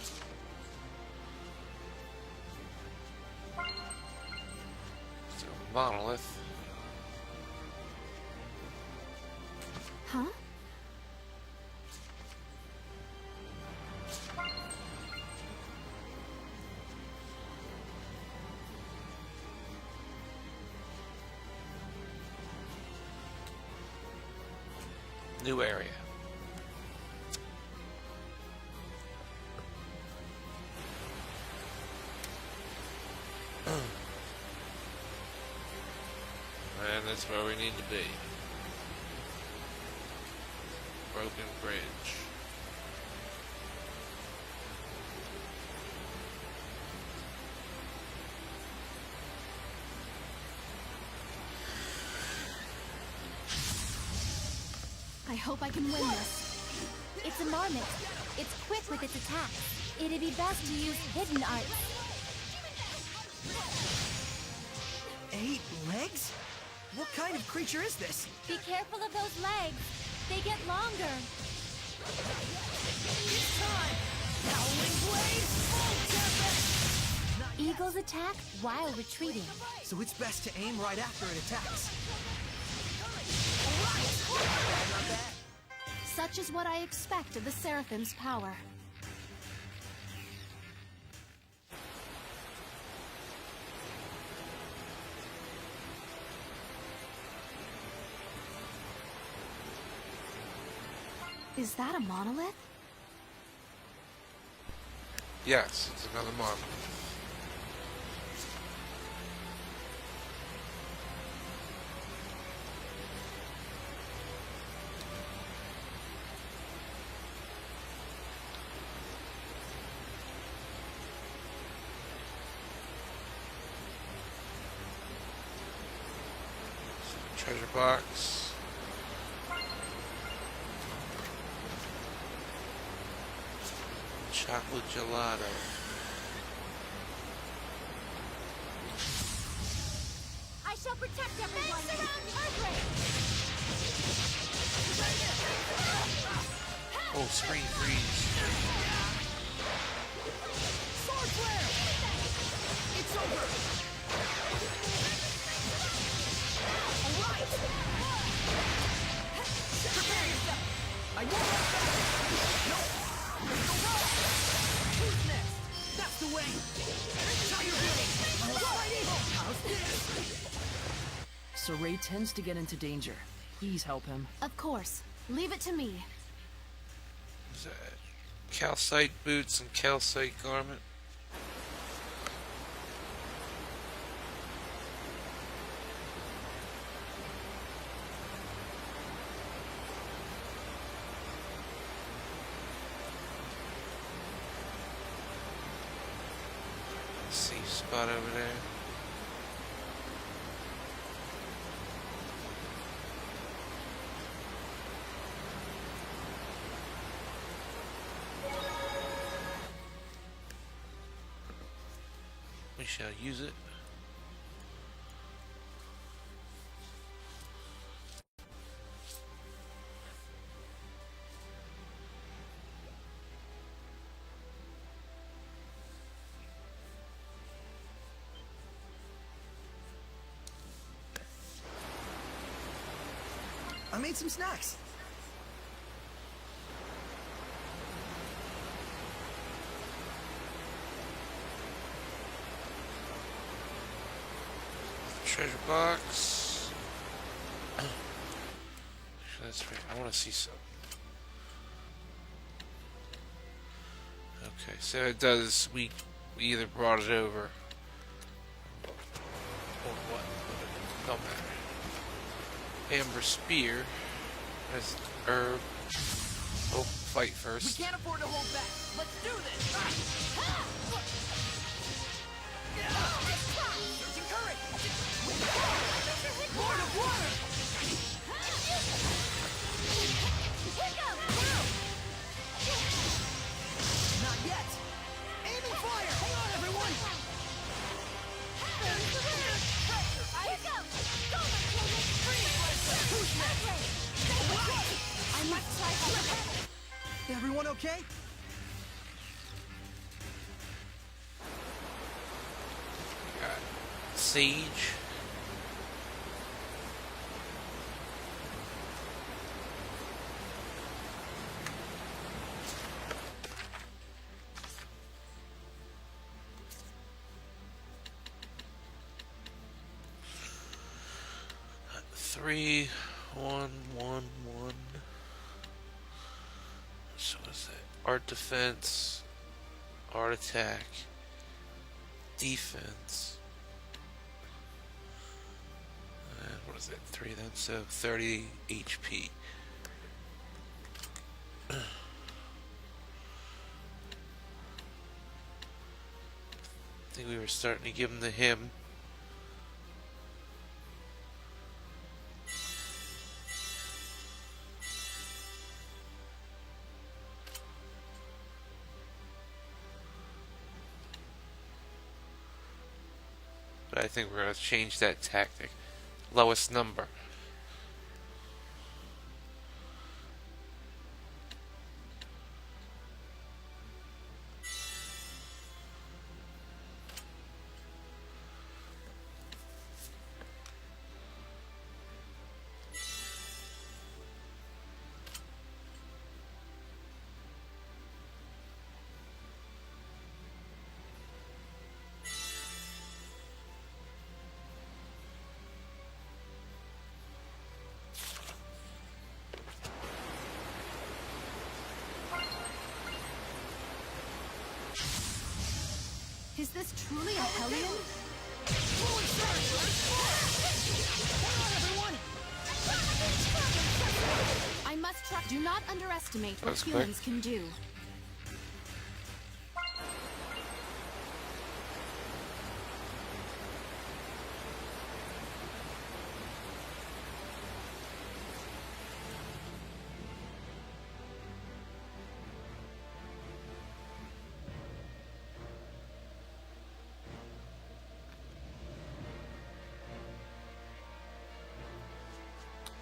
It's a monolith. Huh? New area. And that's where we need to be. Broken bridge. I hope I can win this. It's a marmot. It's quick with its attacks. It'd be best to use hidden arts. 8 legs? What kind of creature is this? Be careful of those legs. They get longer. It's time! Howling Blaze! Full tempest! Not yet. Eagles attack while retreating. So it's best to aim right after it attacks. Such is what I expect of the Seraphim's power. Is that a monolith? Yes, it's another monolith. Treasure box. Chocolate gelato. I shall protect everyone. Oh, screen freeze. Sword flare! It's over! Alright! Prepare yourself! I won't let that! No! Who's next? That's the way! Tiger Blade! Alright, evil! How's this? So Ray tends to get into danger. Please help him. Of course. Leave it to me. Is that calcite boots and calcite garment? Safe spot over there. We shall use it. I made some snacks. Treasure box. That's right. I want to see some. Okay, so it does. We either brought it over or what? Don't matter. Amber spear. That's herb. Oh, fight first. We can't afford to hold back. Let's do this! Surging current! Lord of Water! Not yet! Aiming fire! Hang on, everyone! Who's next? I must try harder. Everyone okay? okay? Siege. Three, 1, 1, 1. So what is that? Art defense, art attack, defense. And what is it? 3 then, so 30 HP. I think we were starting to give him the hymn. But I think we're going to change that tactic. Lowest number. Is this truly a Hellion? I must try. Do not underestimate what That's quick. humans can do.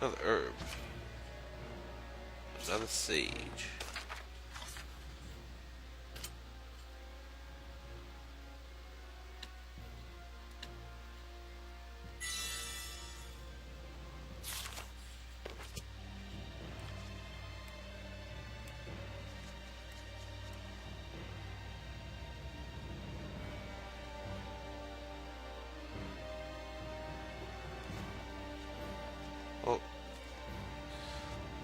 Another herb. Another sage. Oh.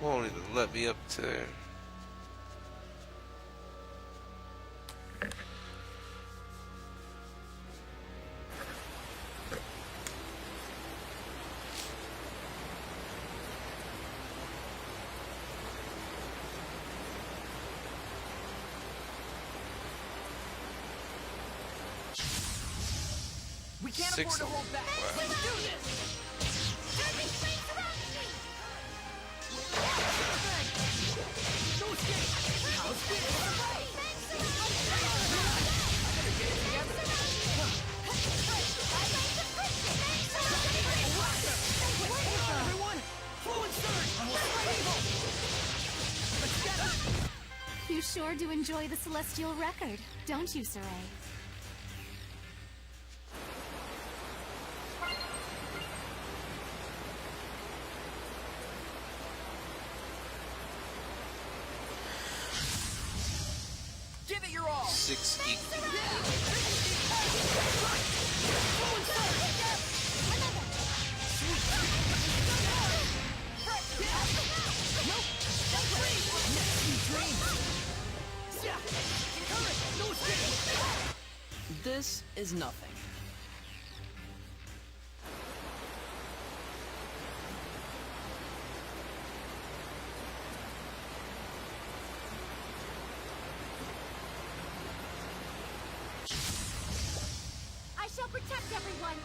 Won't even let me up to there. We can't Six afford to of hold back. them. Wow. Let's do this! No escape! Now spin! Everyone, fluid surge! And we'll fight evil! Let's get it! You sure do enjoy the celestial record, don't you, Saray? Give it your all! 6 equal. This is nothing. I shall protect everyone.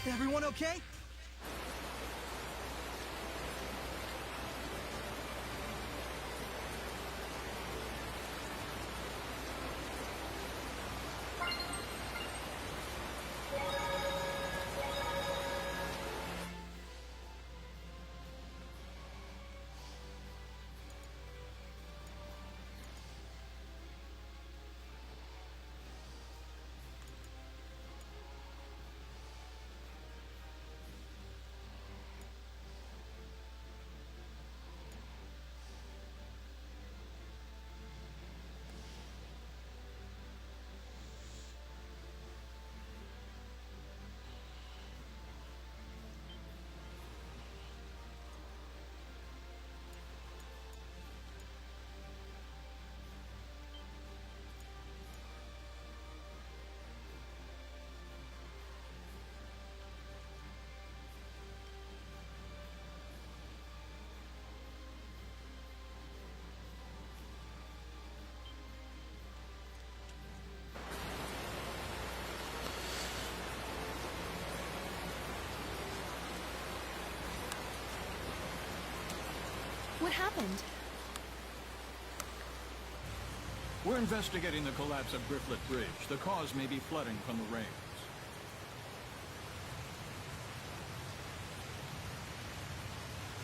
Everyone okay? What happened? We're investigating the collapse of Grifflet Bridge. The cause may be flooding from the rains.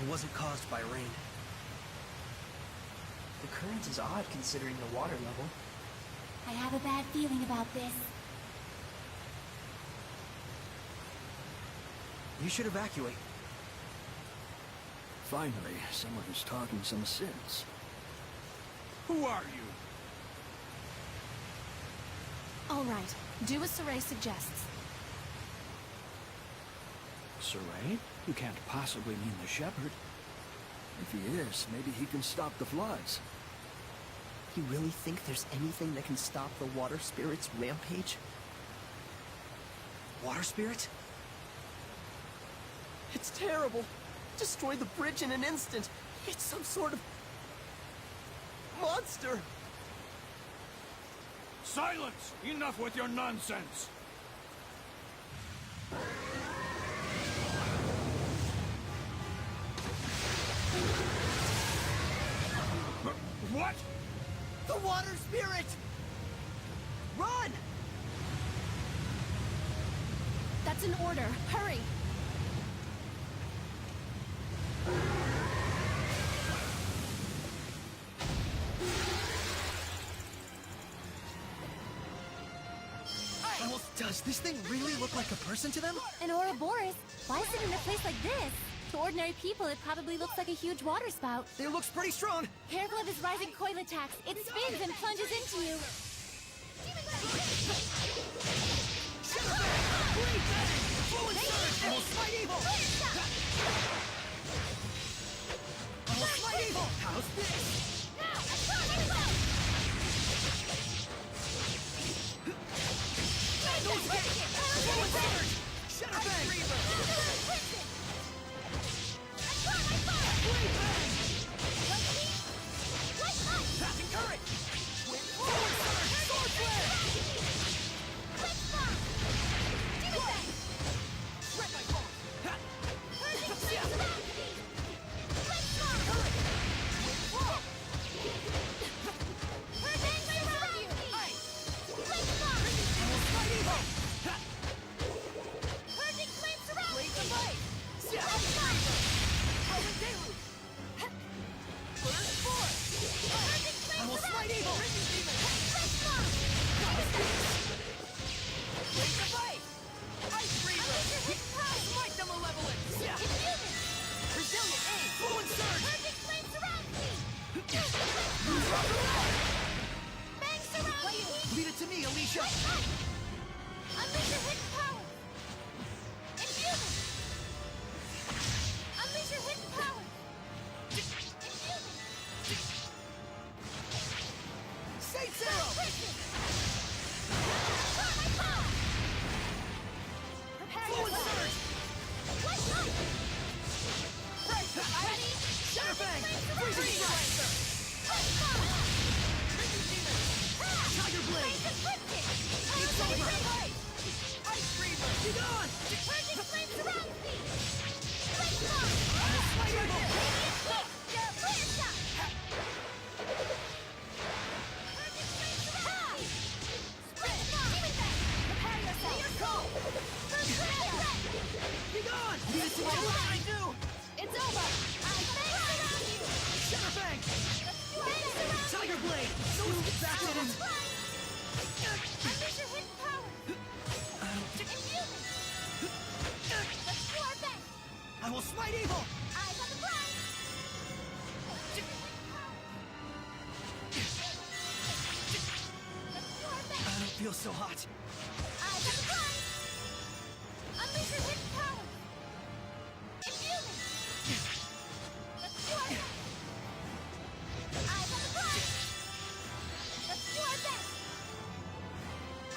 It wasn't caused by rain. The current is odd considering the water level. I have a bad feeling about this. You should evacuate. Finally, someone who's talking some sense. Who are you? All right, do as Saray suggests. Saray? You can't possibly mean the shepherd. If he is, maybe he can stop the floods. You really think there's anything that can stop the water spirit's rampage? Water spirit? It's terrible. Destroyed the bridge in an instant. It's some sort of monster. Silence! Enough with your nonsense! What? The water spirit! Run! That's an order. Hurry! Does this thing really look like a person to them? An Ouroboros? Why sit in a place like this? To ordinary people, it probably looks like a huge water spout. It looks pretty strong. Careful of his rising coil attacks. It spins and plunges into you. How's this? Leave it to me, Alicia! Unleash your hidden power! Infuse it! Unleash your hidden power! Infuse it! Saint Zero! Fluid surge! Ready? Shadowfang! Freezing strike! Tiger Blade! It's over! Ice Reaver! Be gone! Perfect flame surrounds me! Fireball! Clear shot! Prepare yourself! Be gone! Leave it to me! What can I do? It's over! I'm around you! Shadowfang! Tiger Blade! Back at him! Unleash your hidden power! Infuse it! Let's do our best! I will smite evil! Eyes on the prize! Let's do our best! I don't feel so hot. Eyes on the prize! Unleash your hidden power! Infuse it! Let's do our best! Eyes on the prize! Let's do our best!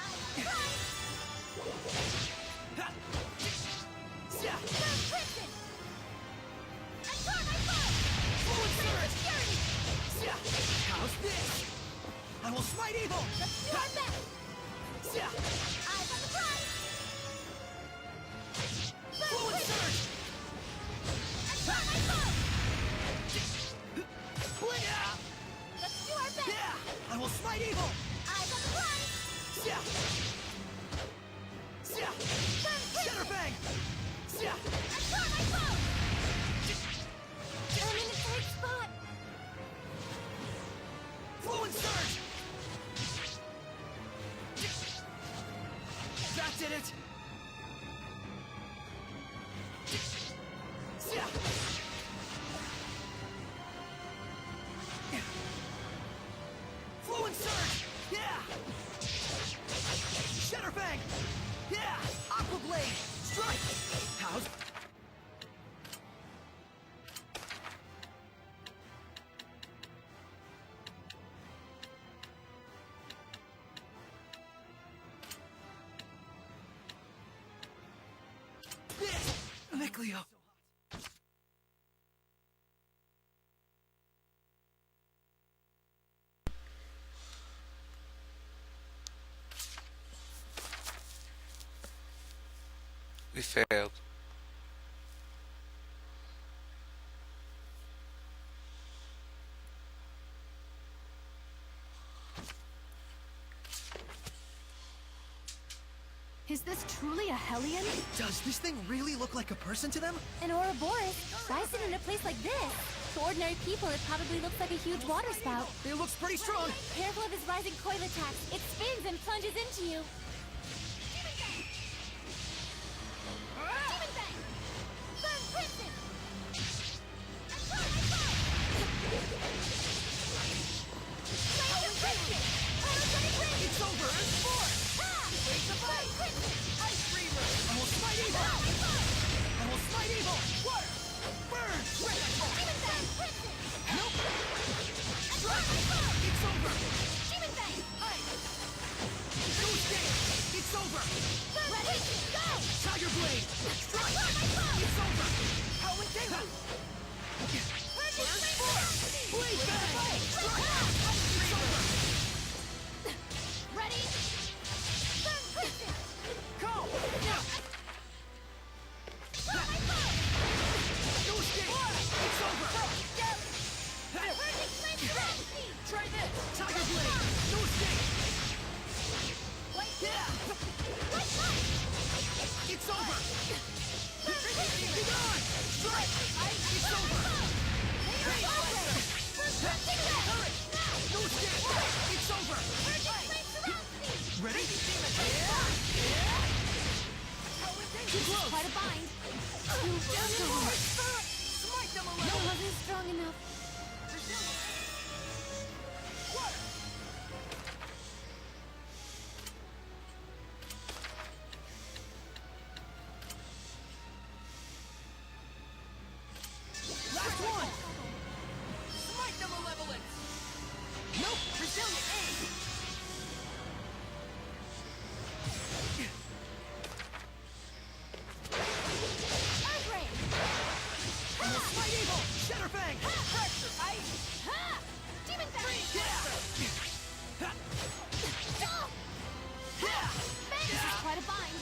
Eyes on the prize! Burn Crimson! And burn my foe! Fluid surge! Security! How's this? I will smite evil! Let's do our best! Eyes on the prize! Burn Fluid Crimson! surge! And burn my foe! I will smite evil! Eyes on the prize! Yeah! Yeah! Shadowfang! Yeah! I saw my foe! I'm in a tight spot! Fluent Surge! That did it! Yeah! Fluent Surge! Yeah! Shadowfang! Yeah! Aqua Blade! Strike! How's... Nickleo! We failed. Is this truly a Hellion? Does this thing really look like a person to them? An Ouroboros? Why sit in a place like this? To ordinary people, it probably looks like a huge water spout. It looks pretty strong! Careful of his rising coil attacks. It spins and plunges into you. Demon Bang! Burn Crimson! I saw my foe! Flame of Crimson! Holographic Ring! It's over! It's four! Ha! Burn Crimson! Ice Reaver! I will smite evil! I will smite evil! Water! Burn! Demon Bang! Crimson! Nope! I saw my foe! It's over! Demon Bang! Ice! Ghost Gate! It's over! Burn Crimson! Go! Tiger Blade! Strike! I saw my foe! It's over! Howling Deluge! Perfect Flame! Blade Bang! Strike! Ha! It's over! Ready? Burn Crimson! Go! Yeah! Saw my foe! Ghost Gate! It's over! Perfect Flame Ferocity! Try this! Tiger Blade! Ghost Gate! Yeah! Let's go! It's over! Burn Crimson! Be gone! Strike! It's over! Burn Crimson! Now! Ghost Gate! It's over! Perfect Flame Ferocity! Ready? Too close. Quite a bind. Too strong. Smite them a No, little! wasn't strong enough. Last one! Smite the Malevolence! Nope! Resilient aim! Earthrain! Smite evil! Shadowfang! Fracture! Ice! Ha! Demon Bang! Yeah! This is quite a bind.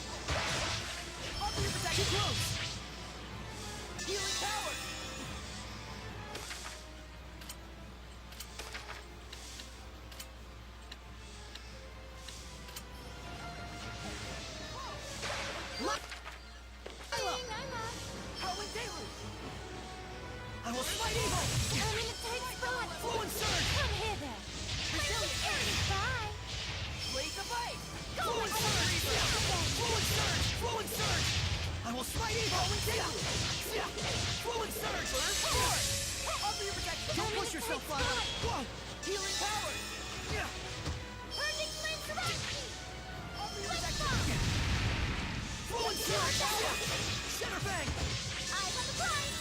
Offer your protection! Too close! Healing power! Look! Howling Deluge! I will smite evil! I'm in a tight spot. Fluent Surge! Come here then. Resilient aim! Bye. Blaze of Ice! Fluent Surge! Fluent Surge! Fluent Surge! I will smite evil! Fluent Surge! Offer your protection! Don't push yourself, Lava! Whoa! Healing power! Perfect Flame Ferocity! Offer your protection! Fluent Surge! Shadowfang! Eyes on the prize!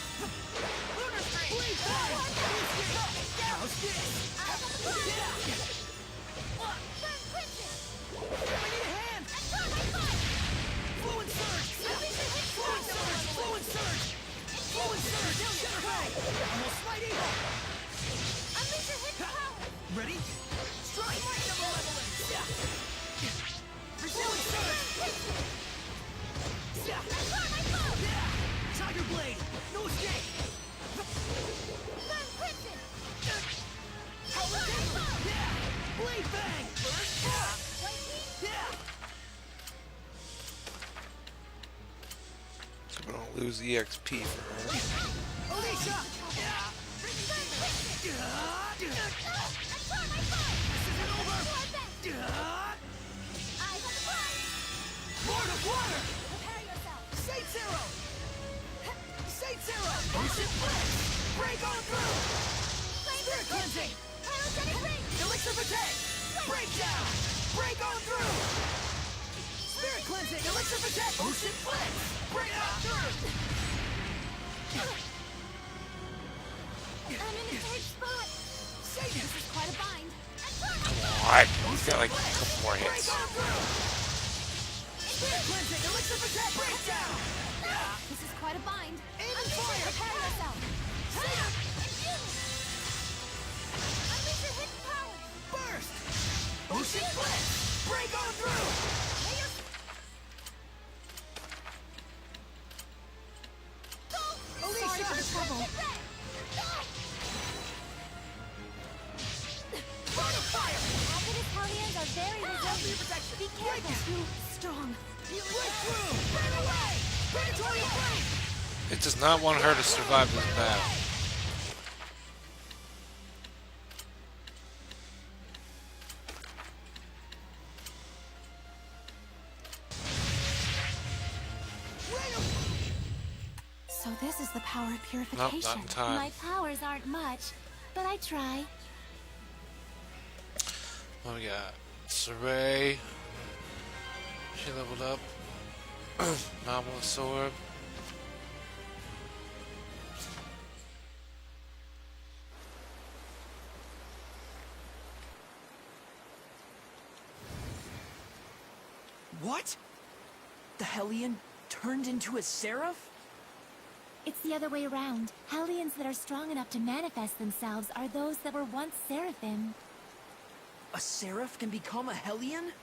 Lunar Stream! Blade Bang! How's this? Eyes on the prize! Burn Crimson! I need a hand! I saw my foe! Fluent Surge! Fluent Surge! Fluent Surge! Fluent Surge! Shadowfang! I will smite evil! Unleash your hidden power! Ready? Strike! Malevolence! Fluent Surge! I saw my foe! Tiger Blade! No escape! Burn Crimson! Howling Deluge! lose EXP for her. Alicia! Lord of Water! Prepare yourself. Saint Zero! Saint Zero! Ocean Blitz! Break on through! Spirit Cleansing! Pyrogenic ring. Elixir Protect! Breakdown! Break on through! Spirit Cleansing! Elixir Protect! Ocean Blitz! Break on through! I'm in a tight spot. Satan! This is quite a bind. What? He's got like a couple more Break hits. on through! Spirit Cleansing! Elixir Protect! Breakdown! This is quite a bind. Aim and fire! Prepare yourself. Unleash your hidden powers. Burst! Ocean Blitz! Break on through! Sorry Alicia! for the trouble. Rod of Fire! Hazardous Hellions are very resilient. Protection! Be careful. Too strong. Break through! Burn away! Predatory Flame! It does not want her to survive this battle. So this is the power of Nope, purification. not in time. My powers aren't much, but I try. What we got? Saray. She leveled up. Nominal Sword. What? The Hellion turned into a seraph? It's the other way around. Hellions that are strong enough to manifest themselves are those that were once seraphim. A seraph can become a Hellion?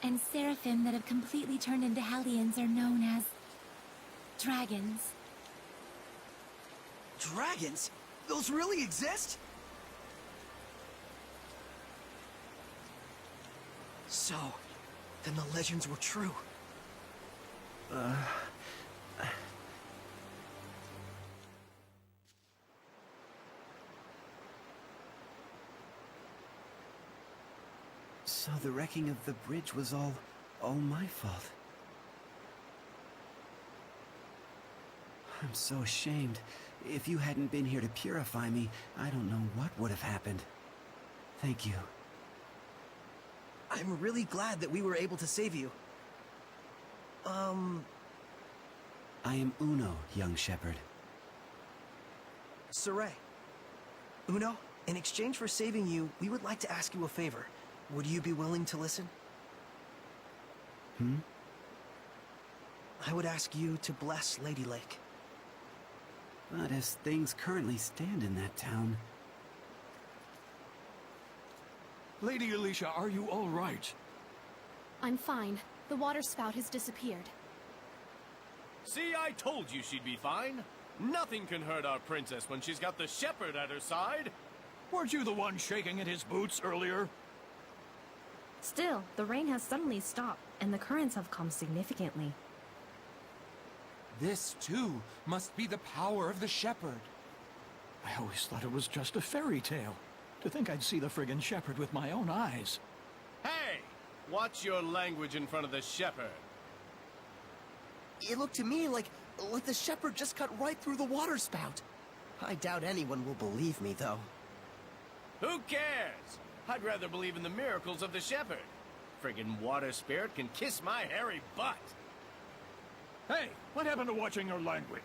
And seraphim that have completely turned into hellions are known as dragons. Dragons? Those really exist? So, then the legends were true. So the wrecking of the bridge was all my fault. I'm so ashamed. If you hadn't been here to purify me, I don't know what would have happened. Thank you. I'm really glad that we were able to save you. I am Uno, young shepherd. Saray. Uno, in exchange for saving you, we would like to ask you a favor. Would you be willing to listen? I would ask you to bless Lady Lake. But as things currently stand in that town... Lady Alicia, are you all right? I'm fine. The water spout has disappeared. See, I told you she'd be fine. Nothing can hurt our princess when she's got the shepherd at her side. Weren't you the one shaking in his boots earlier? Still, the rain has suddenly stopped, and the currents have calmed significantly. This, too, must be the power of the shepherd. I always thought it was just a fairy tale. To think I'd see the friggin' shepherd with my own eyes. Hey! Watch your language in front of the shepherd. It looked to me like the shepherd just cut right through the water spout. I doubt anyone will believe me, though. Who cares? I'd rather believe in the miracles of the shepherd. Friggin' water spirit can kiss my hairy butt. Hey, what happened to watching your language?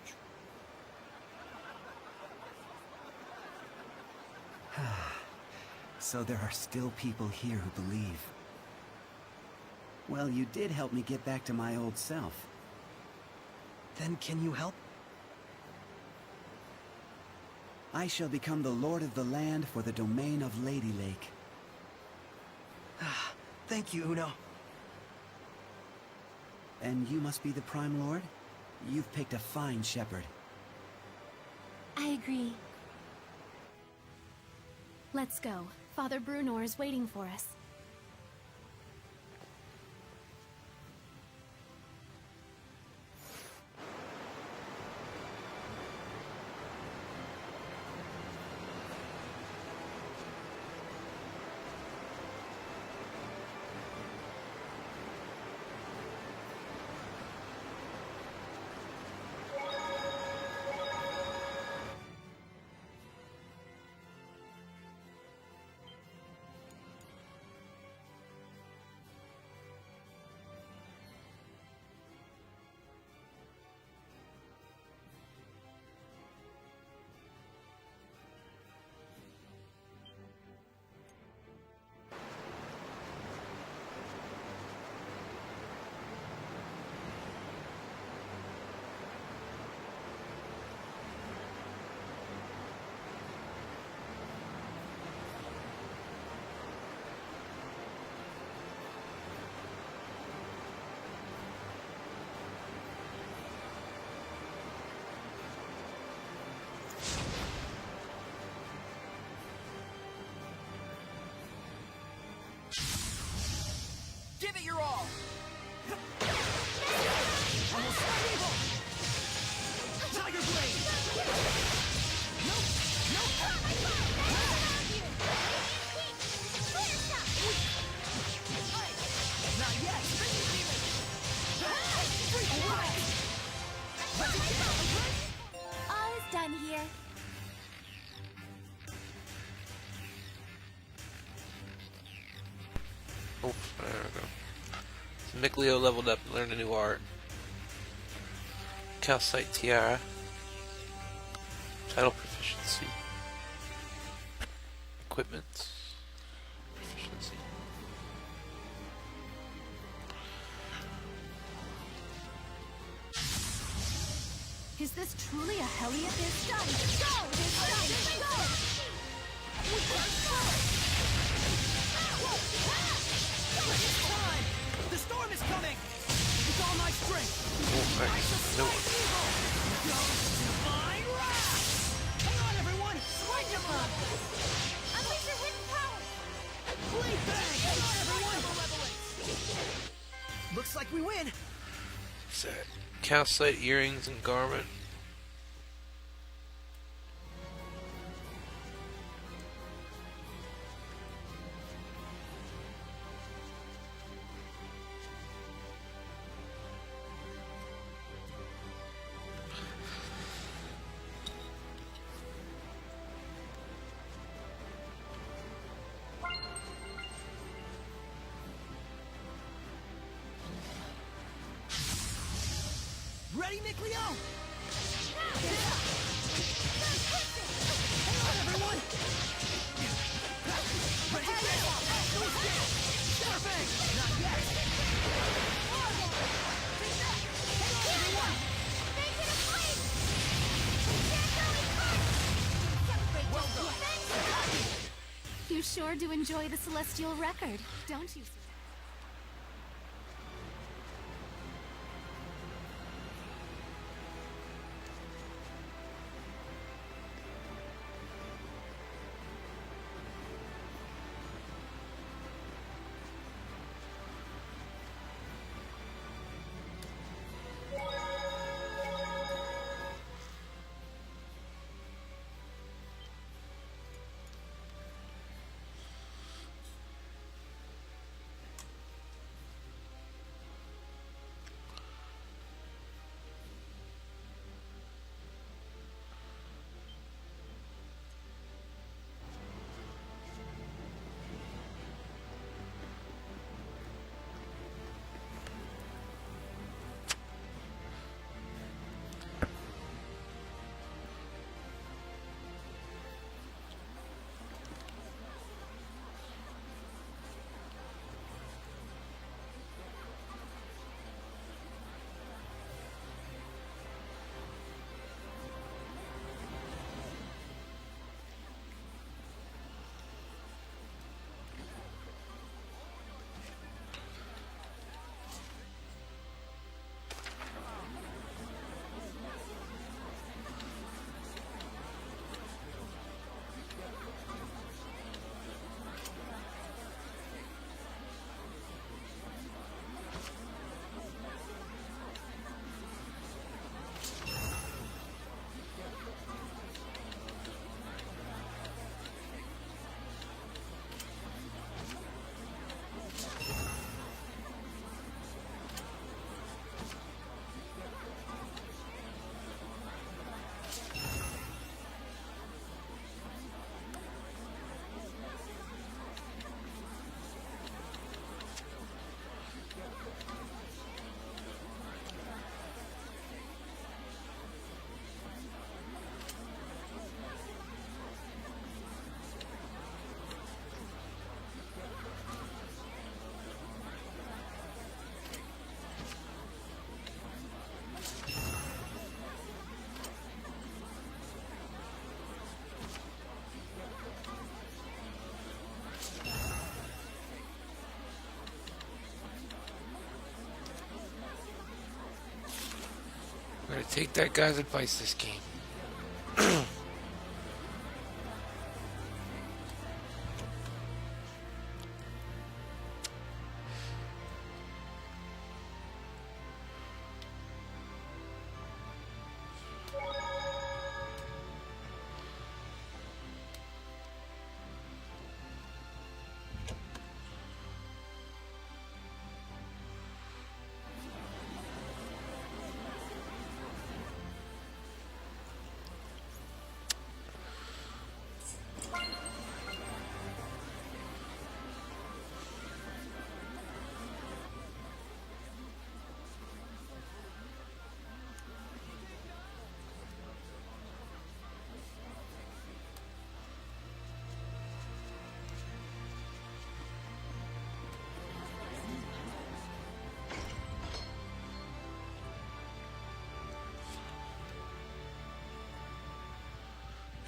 So there are still people here who believe. Well, you did help me get back to my old self. Then can you help? I shall become the lord of the land for the domain of Lady Lake. Thank you, Uno. And you must be the Prime Lord? You've picked a fine shepherd. I agree. Let's go. Father Brunor is waiting for us. Give it your all! Almost evil! Tiger Blade! Nope! Nope! Not yet! All is done here. Oh, there we go. So Mickleo leveled up and learned a new art. Calcite Tiara. Title proficiency. Equipment. Proficiency. Is this truly a Hellion? It's done! Go! It's done! Go! It's time! The storm is coming! With all my strength! Oh, I shall nice. No smite one. evil! Go divine wrath! Hang on, everyone! Strike him up! Unleash your hidden power! Blade bang! Hang on, everyone! Looks like we win! Set. Calcite earrings and garment. Ready, Mickleo? Hang on, everyone! Ready, Shadowfang! Not yet! Hang on, everyone! Well done! You sure do enjoy the celestial record, don't you? I'm gonna take that guy's advice this game.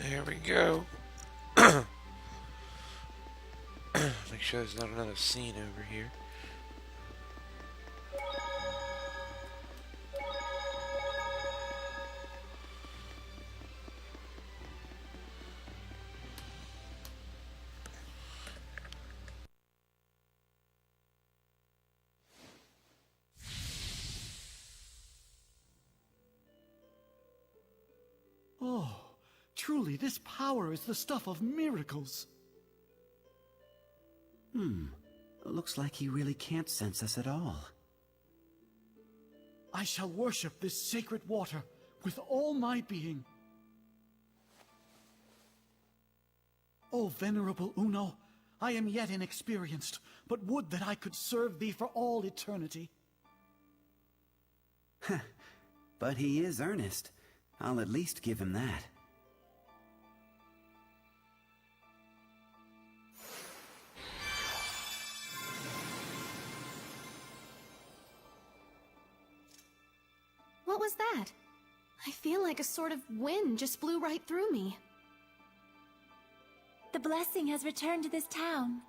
There we go. Make sure there's not another scene over here. Oh, truly, this power is the stuff of miracles. Looks like he really can't sense us at all. I shall worship this sacred water with all my being. O venerable Uno, I am yet inexperienced, but would that I could serve thee for all eternity. But he is earnest. I'll at least give him that. What was that? I feel like a sort of wind just blew right through me. The blessing has returned to this town.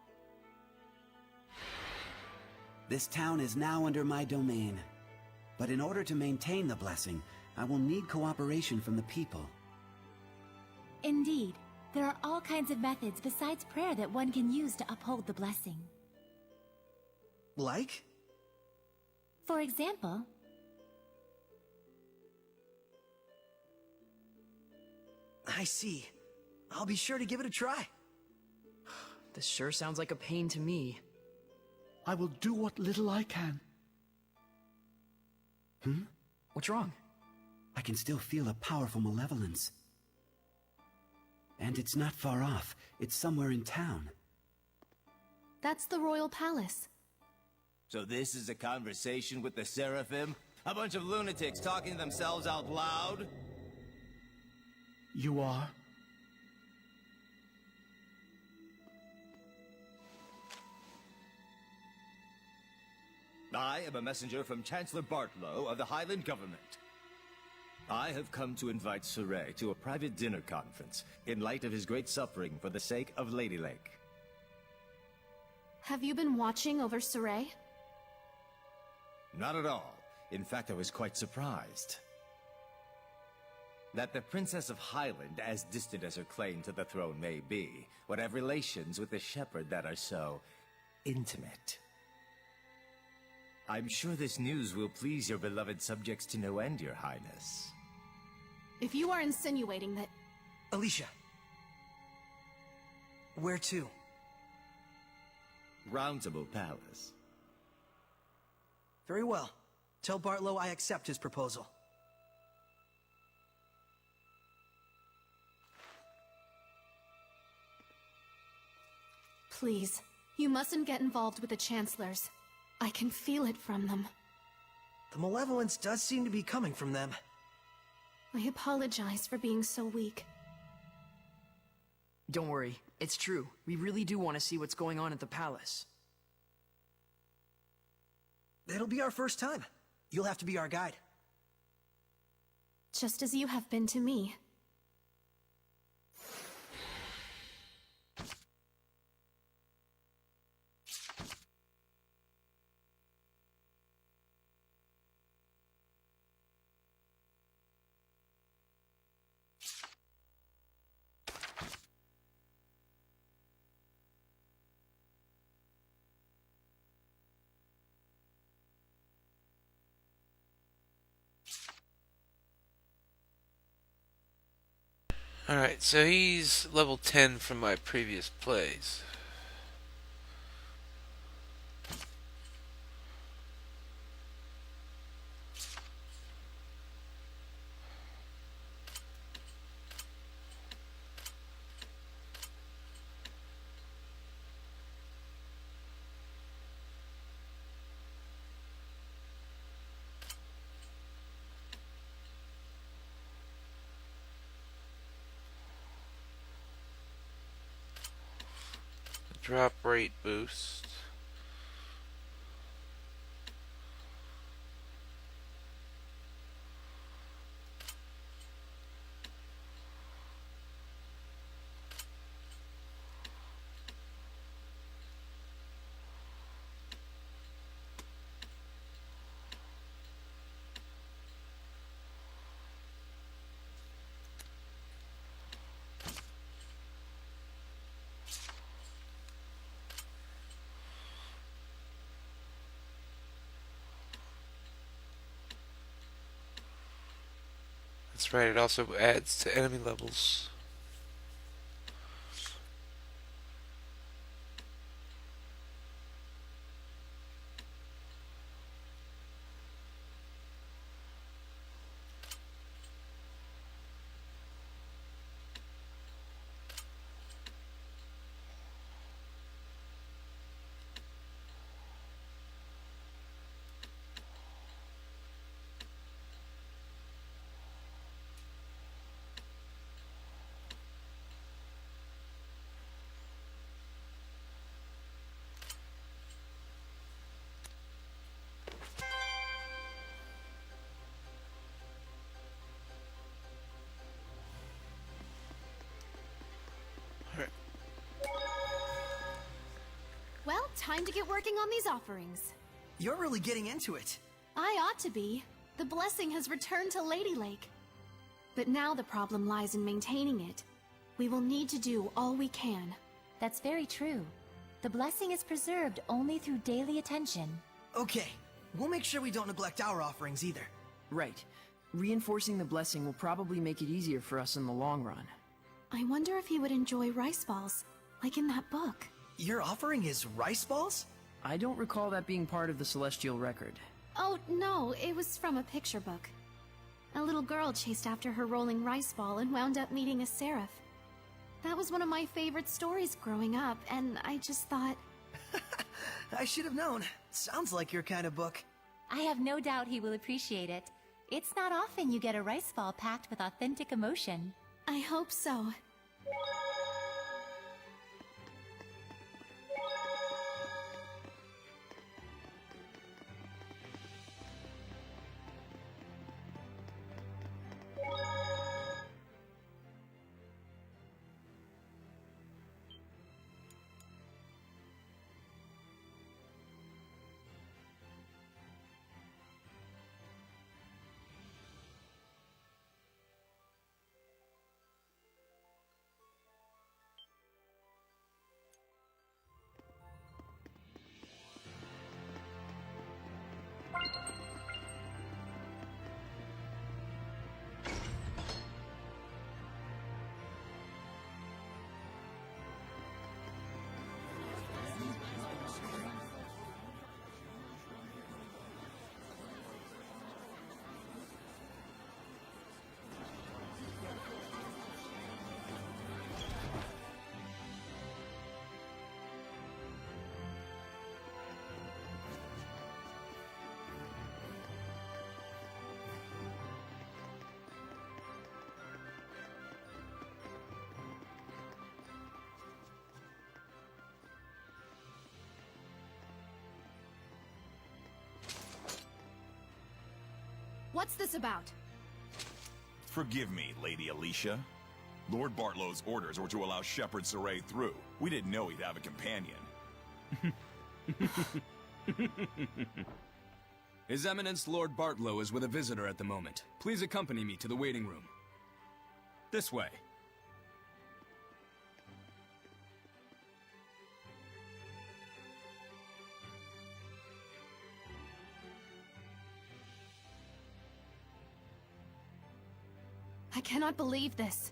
This town is now under my domain. But in order to maintain the blessing, I will need cooperation from the people. Indeed, there are all kinds of methods besides prayer that one can use to uphold the blessing. Like? For example, I see. I'll be sure to give it a try. This sure sounds like a pain to me. I will do what little I can. What's wrong? I can still feel a powerful malevolence. And it's not far off. It's somewhere in town. That's the royal palace. So this is a conversation with the Seraphim? A bunch of lunatics talking to themselves out loud? You are? I am a messenger from Chancellor Bartlow of the Highland government. I have come to invite Saray to a private dinner conference in light of his great suffering for the sake of Lady Lake. Have you been watching over Saray? Not at all. In fact, I was quite surprised. That the Princess of Highland, as distant as her claim to the throne may be, would have relations with the shepherd that are so intimate. I'm sure this news will please your beloved subjects to no end, Your Highness. If you are insinuating that... Alicia. Where to? Roundtable Palace. Very well. Tell Bartlow I accept his proposal. Please, you mustn't get involved with the Chancellors. I can feel it from them. The malevolence does seem to be coming from them. I apologize for being so weak. Don't worry, it's true. We really do want to see what's going on at the palace. It'll be our first time. You'll have to be our guide. Just as you have been to me. Alright, so he's level 10 from my previous plays. Drop rate boost. That's right, it also adds to enemy levels. Well, time to get working on these offerings. You're really getting into it. I ought to be. The blessing has returned to Lady Lake. But now the problem lies in maintaining it. We will need to do all we can. That's very true. The blessing is preserved only through daily attention. Okay, we'll make sure we don't neglect our offerings either. Right. Reinforcing the blessing will probably make it easier for us in the long run. I wonder if he would enjoy rice balls, like in that book. Your offering is rice balls? I don't recall that being part of the Celestial record. Oh, no, it was from a picture book. A little girl chased after her rolling rice ball and wound up meeting a seraph. That was one of my favorite stories growing up, and I just thought... I should have known. Sounds like your kind of book. I have no doubt he will appreciate it. It's not often you get a rice ball packed with authentic emotion. I hope so. What's this about? Forgive me, Lady Alicia. Lord Bartlow's orders were to allow Shepherd Saray through. We didn't know he'd have a companion. His Eminence Lord Bartlow is with a visitor at the moment. Please accompany me to the waiting room. This way. I cannot believe this.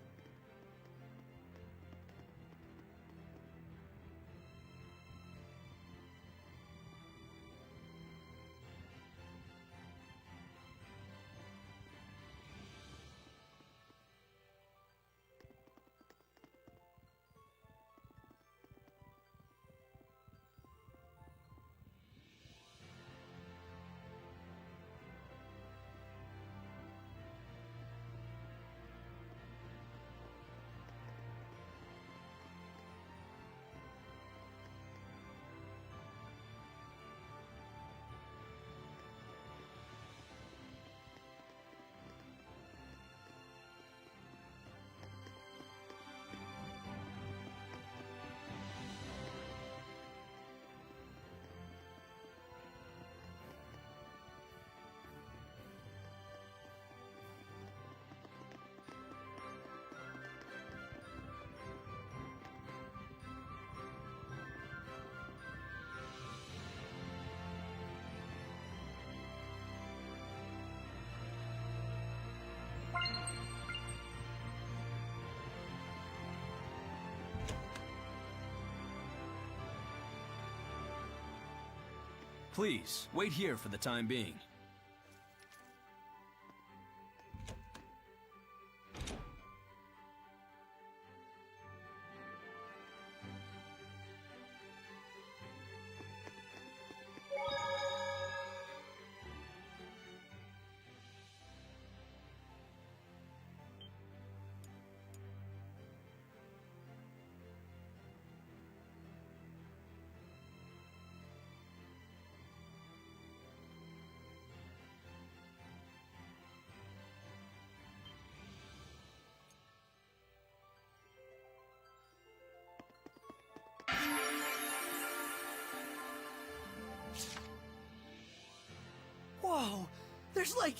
Please, wait here for the time being. Whoa! There's like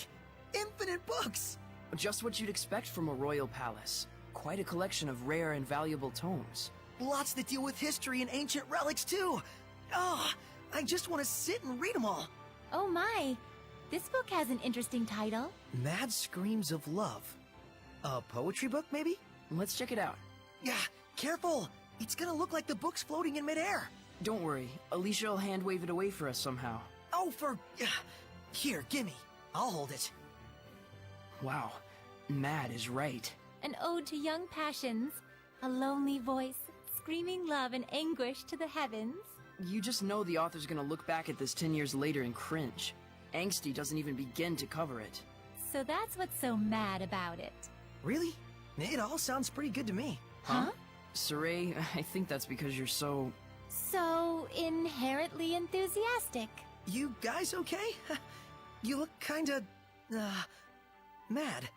infinite books! Just what you'd expect from a royal palace. Quite a collection of rare and valuable tomes. Lots that deal with history and ancient relics too! Oh, I just want to sit and read them all. Oh my! This book has an interesting title. Mad Screams of Love. A poetry book, maybe? Let's check it out. Yeah, careful! It's gonna look like the book's floating in midair. Don't worry, Alicia will hand wave it away for us somehow. Oh, Here, gimme. I'll hold it. Wow, Mad is right. An ode to young passions. A lonely voice, screaming love and anguish to the heavens. You just know the author's gonna look back at this 10 years later and cringe. Angsty doesn't even begin to cover it. So that's what's so mad about it. Really? It all sounds pretty good to me. Huh? Saray, I think that's because you're so... So inherently enthusiastic. You guys okay? You look kinda... mad.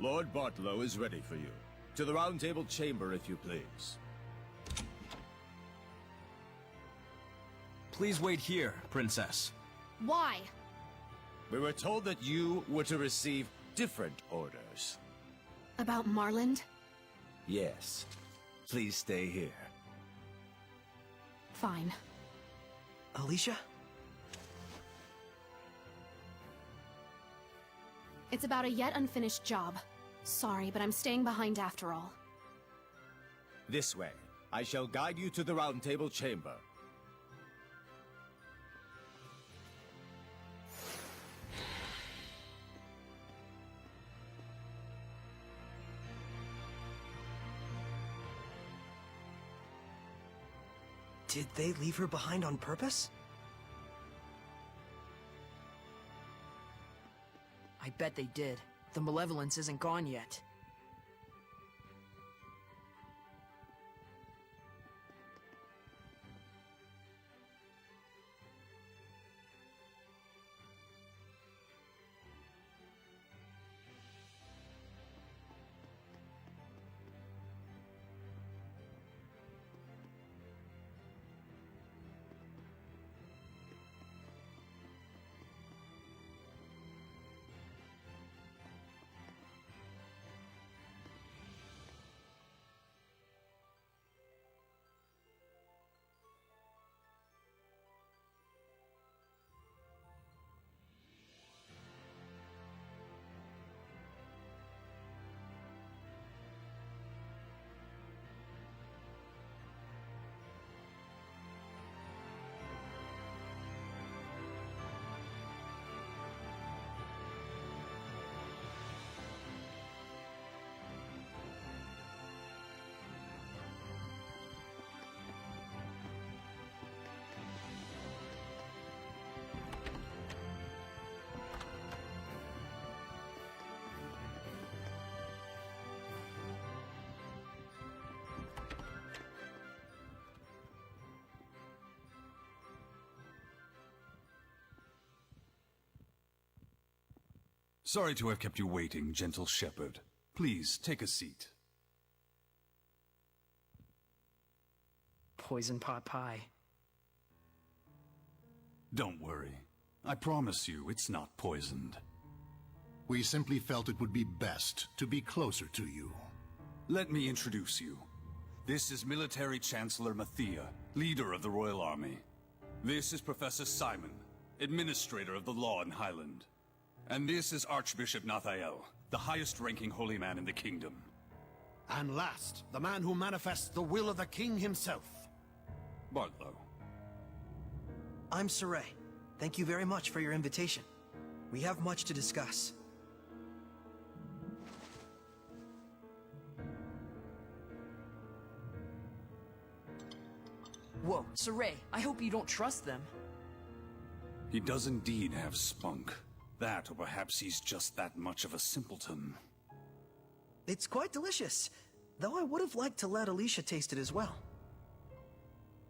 Lord Bartlow is ready for you. To the Round Table Chamber, if you please. Please wait here, Princess. Why? We were told that you were to receive different orders. About Marland? Yes. Please stay here. Fine. Alicia? It's about a yet unfinished job. Sorry, but I'm staying behind after all. This way. I shall guide you to the Round Table Chamber. Did they leave her behind on purpose? I bet they did. The malevolence isn't gone yet. Sorry to have kept you waiting, gentle shepherd. Please, take a seat. Poison pot pie. Don't worry. I promise you, it's not poisoned. We simply felt it would be best to be closer to you. Let me introduce you. This is Military Chancellor Mathia, leader of the Royal Army. This is Professor Simon, administrator of the law in Highland. And this is Archbishop Nathael, the highest-ranking holy man in the kingdom. And last, the man who manifests the will of the king himself. Bartlow. I'm Saray. Thank you very much for your invitation. We have much to discuss. Whoa, Saray, I hope you don't trust them. He does indeed have spunk. That, or perhaps he's just that much of a simpleton. It's quite delicious, though I would have liked to let Alicia taste it as well.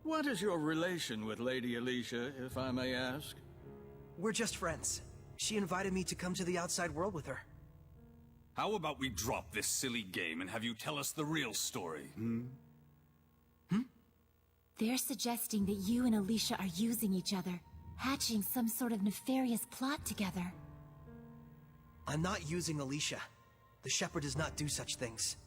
What is your relation with Lady Alicia, if I may ask? We're just friends. She invited me to come to the outside world with her. How about we drop this silly game and have you tell us the real story, They're suggesting that you and Alicia are using each other, hatching some sort of nefarious plot together. I'm not using Alicia. The Shepherd does not do such things.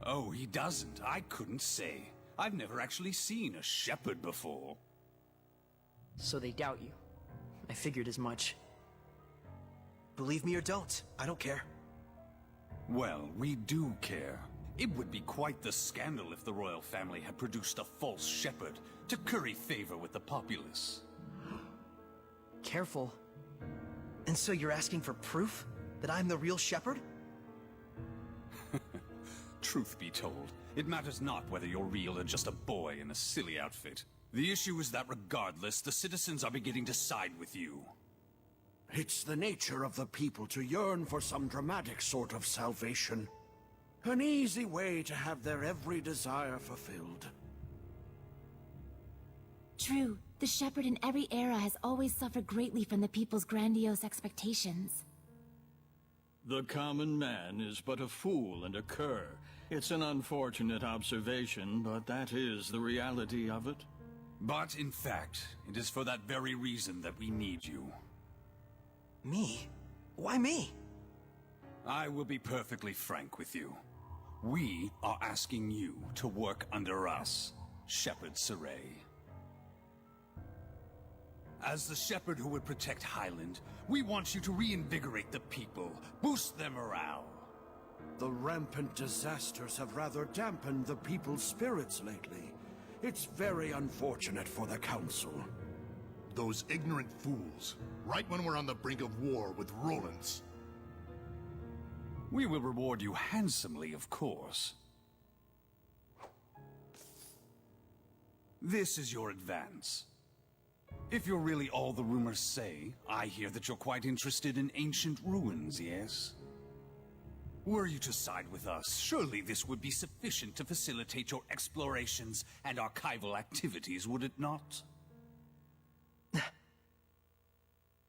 Oh, he doesn't. I couldn't say. I've never actually seen a shepherd before. So they doubt you. I figured as much. Believe me or don't, I don't care. Well, we do care. It would be quite the scandal if the royal family had produced a false shepherd to curry favor with the populace. Careful. And so you're asking for proof that I'm the real shepherd? Truth be told, it matters not whether you're real or just a boy in a silly outfit. The issue is that regardless, the citizens are beginning to side with you. It's the nature of the people to yearn for some dramatic sort of salvation. An easy way to have their every desire fulfilled. True, the Shepherd in every era has always suffered greatly from the people's grandiose expectations. The common man is but a fool and a cur. It's an unfortunate observation, but that is the reality of it. But, in fact, it is for that very reason that we need you. Me? Why me? I will be perfectly frank with you. We are asking you to work under us, Shepherd Saray. As the shepherd who would protect Highland, we want you to reinvigorate the people, boost their morale. The rampant disasters have rather dampened the people's spirits lately. It's very unfortunate for the Council. Those ignorant fools. Right when we're on the brink of war with Roland's. We will reward you handsomely, of course. This is your advance. If you're really all the rumors say, I hear that you're quite interested in ancient ruins, yes? Were you to side with us, surely this would be sufficient to facilitate your explorations and archival activities, would it not?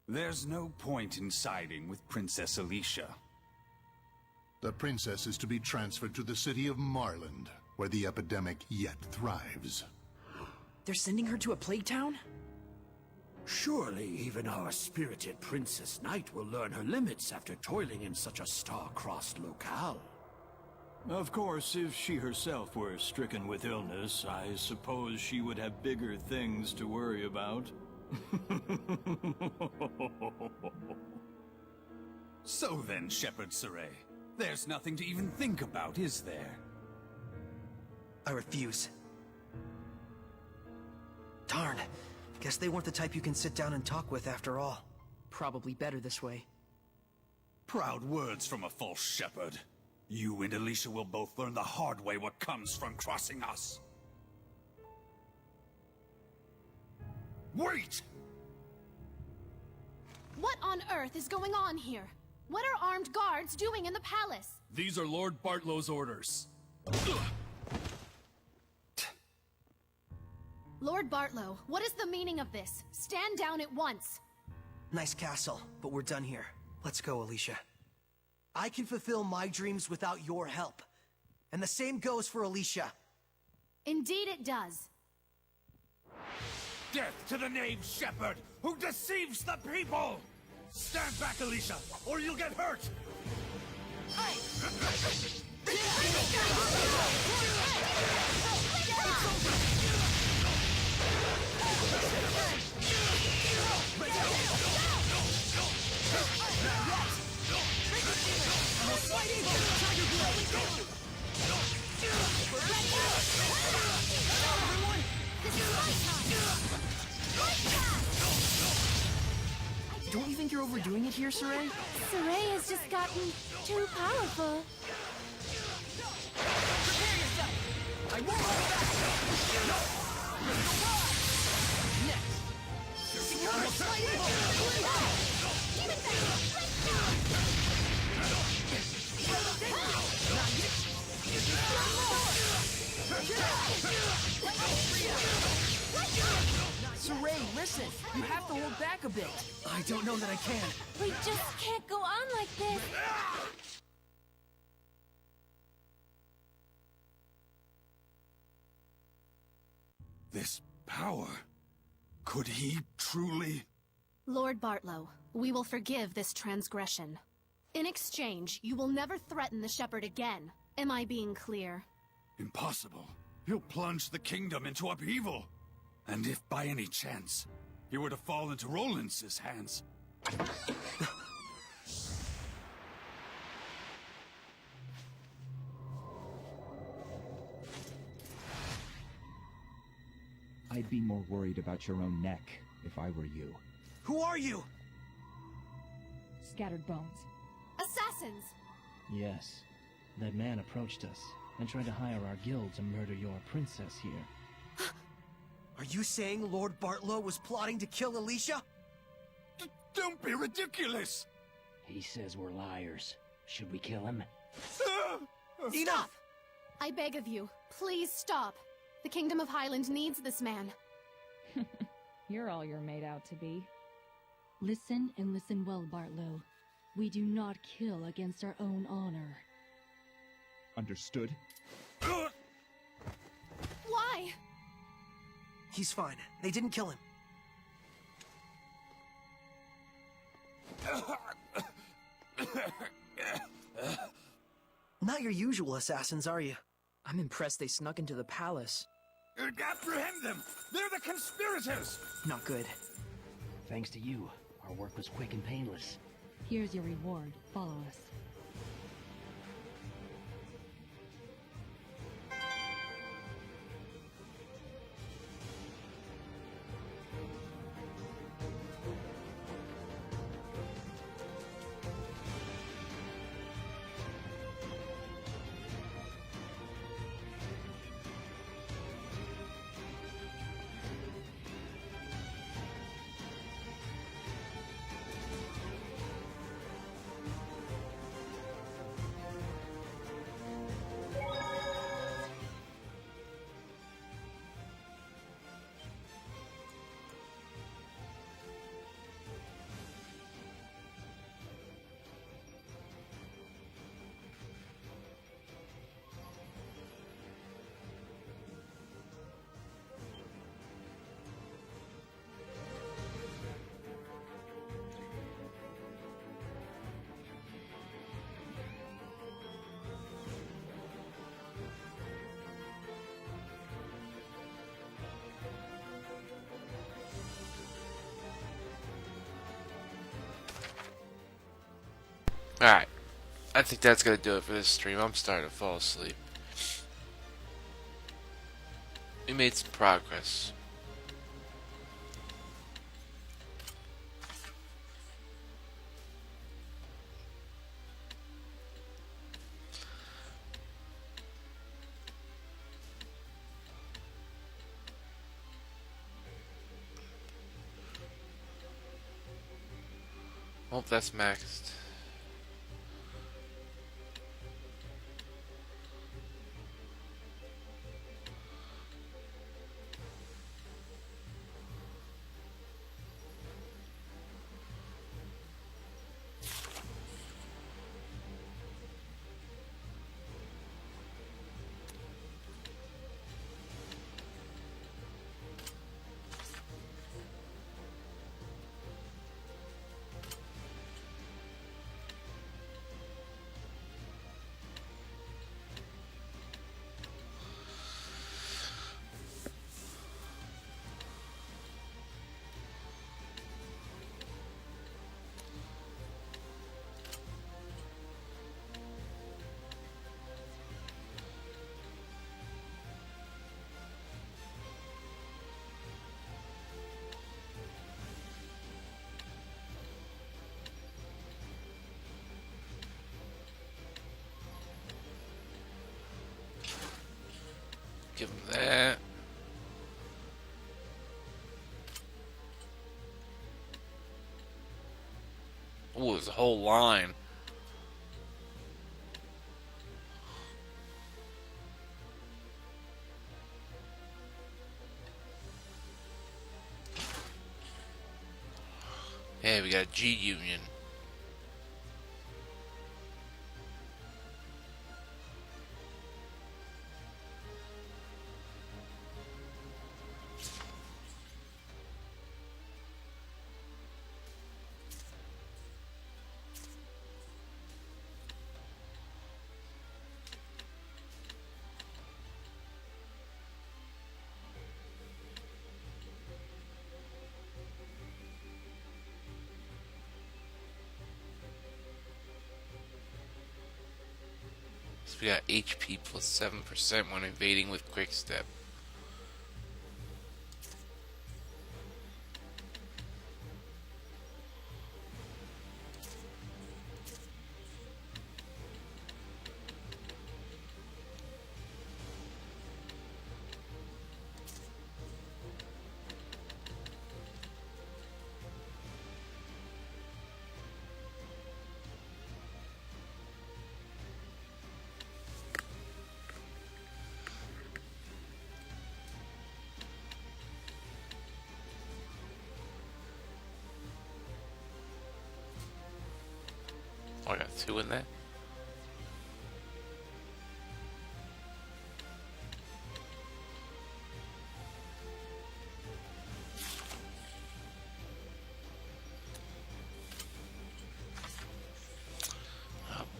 There's no point in siding with Princess Alicia. The princess is to be transferred to the city of Marland, where the epidemic yet thrives. They're sending her to a plague town? Surely even our spirited Princess Knight will learn her limits after toiling in such a star-crossed locale. Of course, if she herself were stricken with illness, I suppose she would have bigger things to worry about. So then, Shepherd Saray, there's nothing to even think about, is there? I refuse. Darn. Guess they weren't the type you can sit down and talk with after all. Probably better this way. Proud words from a false shepherd. You and Alicia will both learn the hard way what comes from crossing us. Wait! What on earth is going on here? What are armed guards doing in the palace? These are Lord Bartlow's orders. Lord Bartlow, what is the meaning of this? Stand down at once. Nice castle, but we're done here. Let's go, Alicia. I can fulfill my dreams without your help. And the same goes for Alicia. Indeed it does. Death to the knave shepherd who deceives the people! Stand back, Alicia, or you'll get hurt! Don't you think you're overdoing it here, Saray? Saray has just gotten too powerful. Prepare yourself! I won't hold back! No! Next! Become a slight evil! Demon Saray, listen! You have to hold back a bit. I don't know that I can. We just can't go on like this. This power... Could he truly... Lord Bartlow, we will forgive this transgression. In exchange, you will never threaten the Shepherd again. Am I being clear? Impossible. He'll plunge the kingdom into upheaval. And if by any chance he were to fall into Rollins' hands... I'd be more worried about your own neck if I were you. Who are you? Scattered bones. Assassins! Yes. That man approached us and tried to hire our guild to murder your princess here. Are you saying Lord Bartlow was plotting to kill Alicia? Don't be ridiculous! He says we're liars. Should we kill him? Enough! I beg of you, please stop. The Kingdom of Highland needs this man. You're all you're made out to be. Listen and listen well, Bartlow. We do not kill against our own honor. Understood? Why? He's fine. They didn't kill him. Not your usual assassins, are you? I'm impressed they snuck into the palace. Apprehend them! They're the conspirators! Not good. Thanks to you, our work was quick and painless. Here's your reward. Follow us. Alright. I think that's gonna do it for this stream. I'm starting to fall asleep. We made some progress. Hope that's maxed. give him that. Oh, there's a whole line. Hey, we got G Union. So we got HP plus 7% when invading with Quick Step. Oh, I got 2 in there.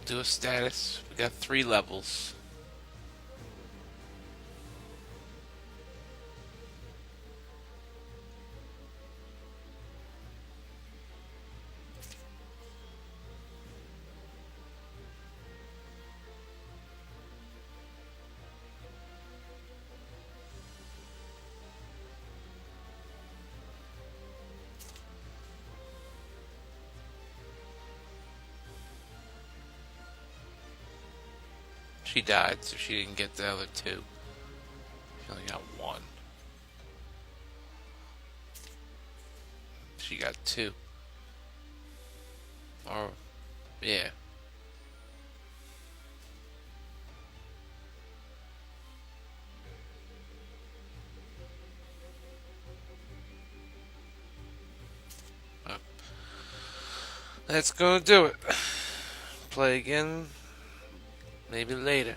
Do a status. We got 3 levels. She died, so she didn't get the other 2. She only got 1. She got 2. Or, yeah. That's gonna do it. Play again, maybe later.